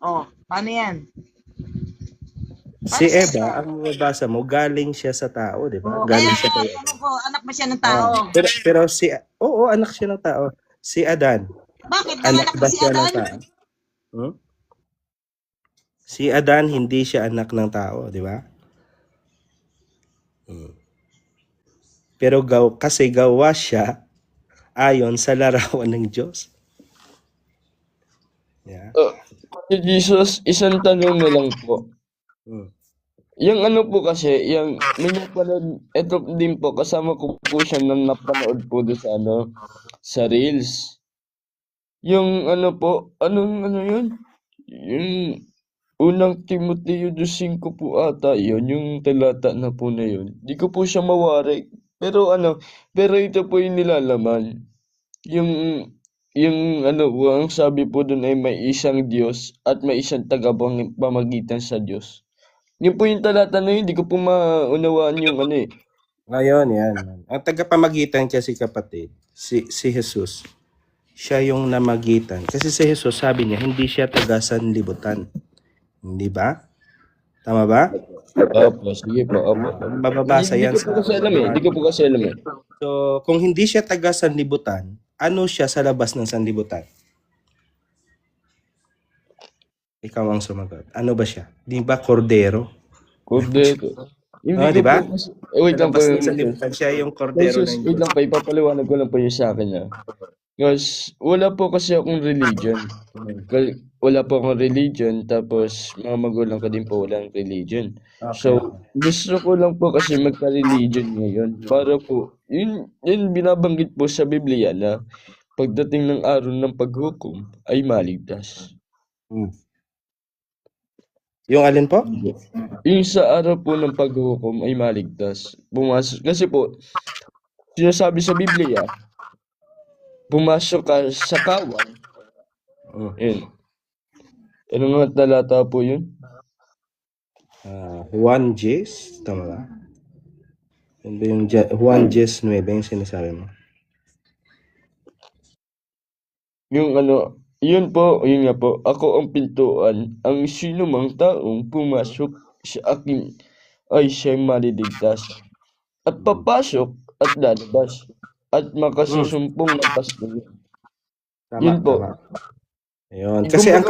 Oh, paano yan? Si Eva, ang mababasa mo, galing siya sa tao, di ba? Oh, Galing kaya siya kay ano po, anak ba siya ng tao? Pero anak siya ng tao. Si Adan, Bakit? anak Anak ba ba si siya ng Adan? tao? Hmm? Si Adan, hindi siya anak ng tao, di ba? Pero kasi gawa siya ayon sa larawan ng Diyos. Yeah. Si Jesus, isang tanong na lang po. Hmm. Yung ano po kasi, yung may napanood, ito din po, kasama ko po siya nang napanood po doon sa sa Reels. Yung ano po, ano yun? Yung unang Timoteo 2:5 po ata yun, yung talata na po na yun. Di ko po siya mawari. Pero ito po yung nilalaman. Yung ano po, ang sabi po doon ay may isang Diyos at may isang tagapamagitan sa Diyos. Yun po yung talata na yun, di ko po maunawaan yung Ngayon, yan. Ang tagapamagitan kasi kapatid, si Jesus, siya yung namagitan. Kasi si Jesus, sabi niya, hindi siya taga-sanlibutan. Hindi ba? Tama ba? Opo, sige po, opo. Mababasa yan Di ko po kasi alam eh. So, kung hindi siya taga-sanlibutan, ano siya sa labas ng sanlibutan? Ikaw ang sumagot. Ano ba siya? Di ba kordero? Kordero. Di ba? Wait Sa lang po. labas ng sanlibutan, siya yung kordero Jesus, ng wait Diyos. lang po, ipapaliwanag ko lang po yung sa akin Because wala po kasi akong religion. Wala po akong religion, tapos mga magulang ko din po walang religion. So, gusto ko lang po kasi magka-religion ngayon. Para po, yun binabanggit po sa Biblia na pagdating ng araw ng paghukom ay maligtas. Yung alin po? Yung sa araw po ng paghukom ay maligtas. Kasi po, sinasabi sa Biblia, pumasok ka sa kawan. Yun. Ano nga talata po yun? Juan Jes, tama ba? Yung Juan Jes 9, yung sinasabi mo. Yung yun nga po, ako ang pintuan, ang sino mang taong pumasok sa akin ay siya'y maliligtas. At papasok at lalabas, at makasusumpong ng pastol. Yun po. Ayun. Kasi ang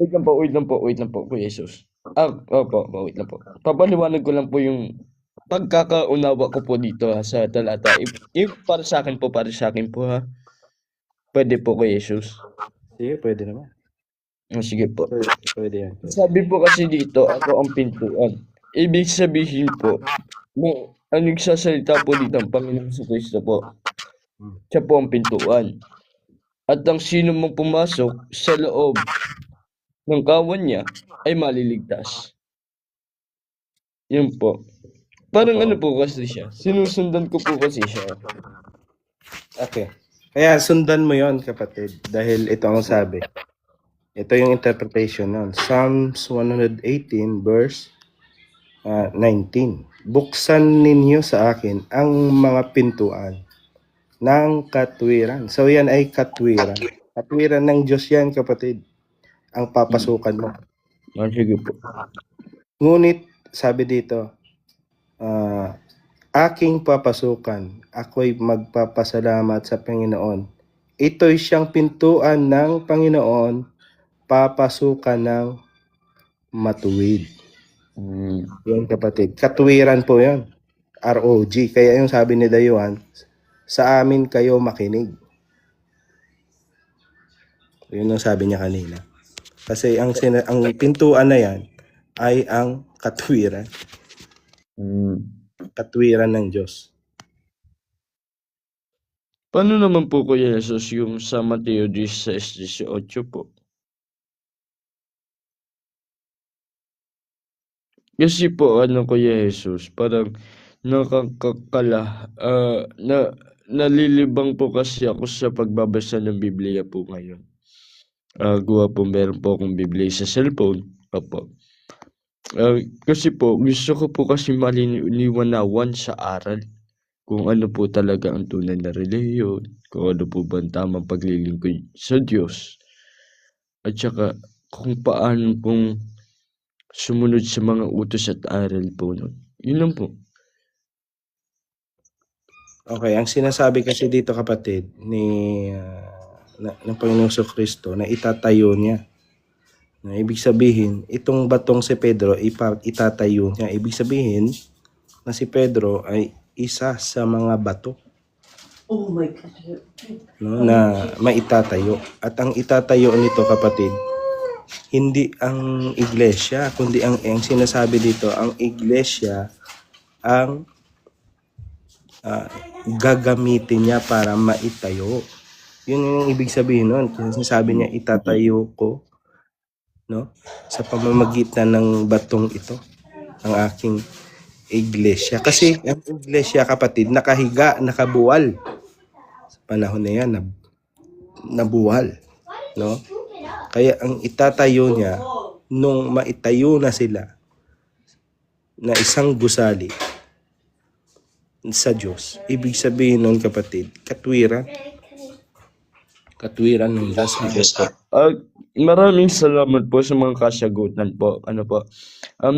Wait lang po, Kuya Jesus. Wait lang po. Papaliwanag ko lang po yung pagkakaunawa ko po dito sa talata. Para sa akin po ha. Pwede po, Kuya Jesus. Sige, pwede naman. Sige po. Pwede yan. Sabi po kasi dito, ako ang pintuan. Ibig sabihin po, ang nagsasalita po dito ang Panginoong Jesucristo po. Siya po ang pintuan. At ang sino mang pumasok sa loob ng kawan niya ay maliligtas. Yun po. Parang ano po kasi siya. Sinusundan ko po kasi siya. Okay. Kaya sundan mo yon kapatid. Dahil ito ang sabi. Ito yung interpretation nun. Psalms 118 verse 19. Buksan ninyo sa akin ang mga pintuan ng katwiran. So yan ay katwiran. Katwiran ng Diyos yan, kapatid. Ang papasukan mo. Sige po. Ngunit, sabi dito, aking papasukan, ako'y magpapasalamat sa Panginoon. Ito'y siyang pintuan ng Panginoon, papasukan ng matuwid. Yan kapatid. Katwiran po yan. ROG. Kaya yung sabi ni Dayuhan, sa amin kayo makinig. Yun ang sabi niya kanina. Kasi ang pintuan na yan ay ang katwiran. Katwiran ng Diyos. Paano naman po Kuya Jesus yung sa Mateo 16:18 po? Kasi po Kuya Jesus, parang nalilibang po kasi ako sa pagbabasa ng Biblia po ngayon. Gawa po meron po akong Biblia sa cellphone. Opo. Kasi po gusto ko po kasi maliniwanawan sa aral kung ano po talaga ang tunay na relihiyon, kung ano po ba ang tamang paglilingkod sa Diyos, at saka kung paano pong sumunod sa mga utos at aral po nun. Yun lang po. Okay, ang sinasabi kasi dito kapatid ng Panginoong Kristo na itatayo niya. Na ibig sabihin, itong batong si Pedro itatayo niya. Ibig sabihin na si Pedro ay isa sa mga bato. Oh my God. No, na maitatayo. At ang itatayo nito kapatid, hindi ang iglesia, kundi ang sinasabi dito, ang iglesia ang gagamitin niya para maitayo. Yun yung ibig sabihin nun. Kasi sabi niya, itatayo ko, no, sa pamamagitan ng batong ito, ang aking iglesia. Kasi ang iglesia kapatid, nakahiga, nakabuwal. Sa panahon na yan, nabuwal. No? Kaya ang itatayo niya, nung maitayo na sila, na isang gusali sa Diyos, ibig sabihin nun kapatid, katwiran. Katwiran ng Diyos. Maraming salamat po sa mga kasagutan po.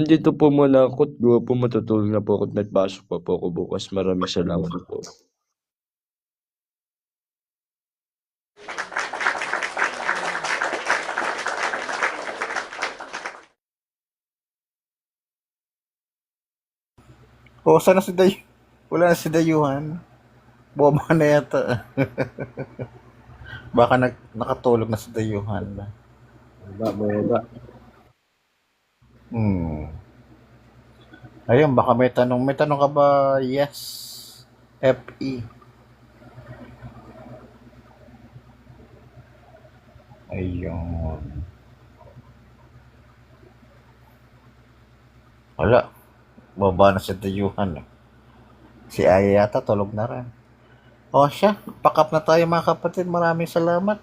Dito po muna ako, po matutulog na po ako at nagpasok pa po ako bukas. Maraming salamat po. Sana si wala na si Dayuhan. Boba na yata. Baka nakatulog na si Dayuhan. Boba. Ayun, baka may tanong. May tanong ka ba? Yes. FE. Ayun. Wala. Baba na si Dayuhan. Si Aya yata tulog na rin. O siya, pack up na tayo mga kapatid. Maraming salamat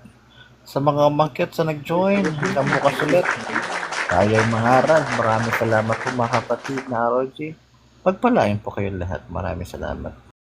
sa mga umangkit sa nag-join. Hanggang bukas ulit. Tayo'y maharag. Maraming salamat po mga kapatid na ROG. Pagpalain po kayo lahat. Maraming salamat.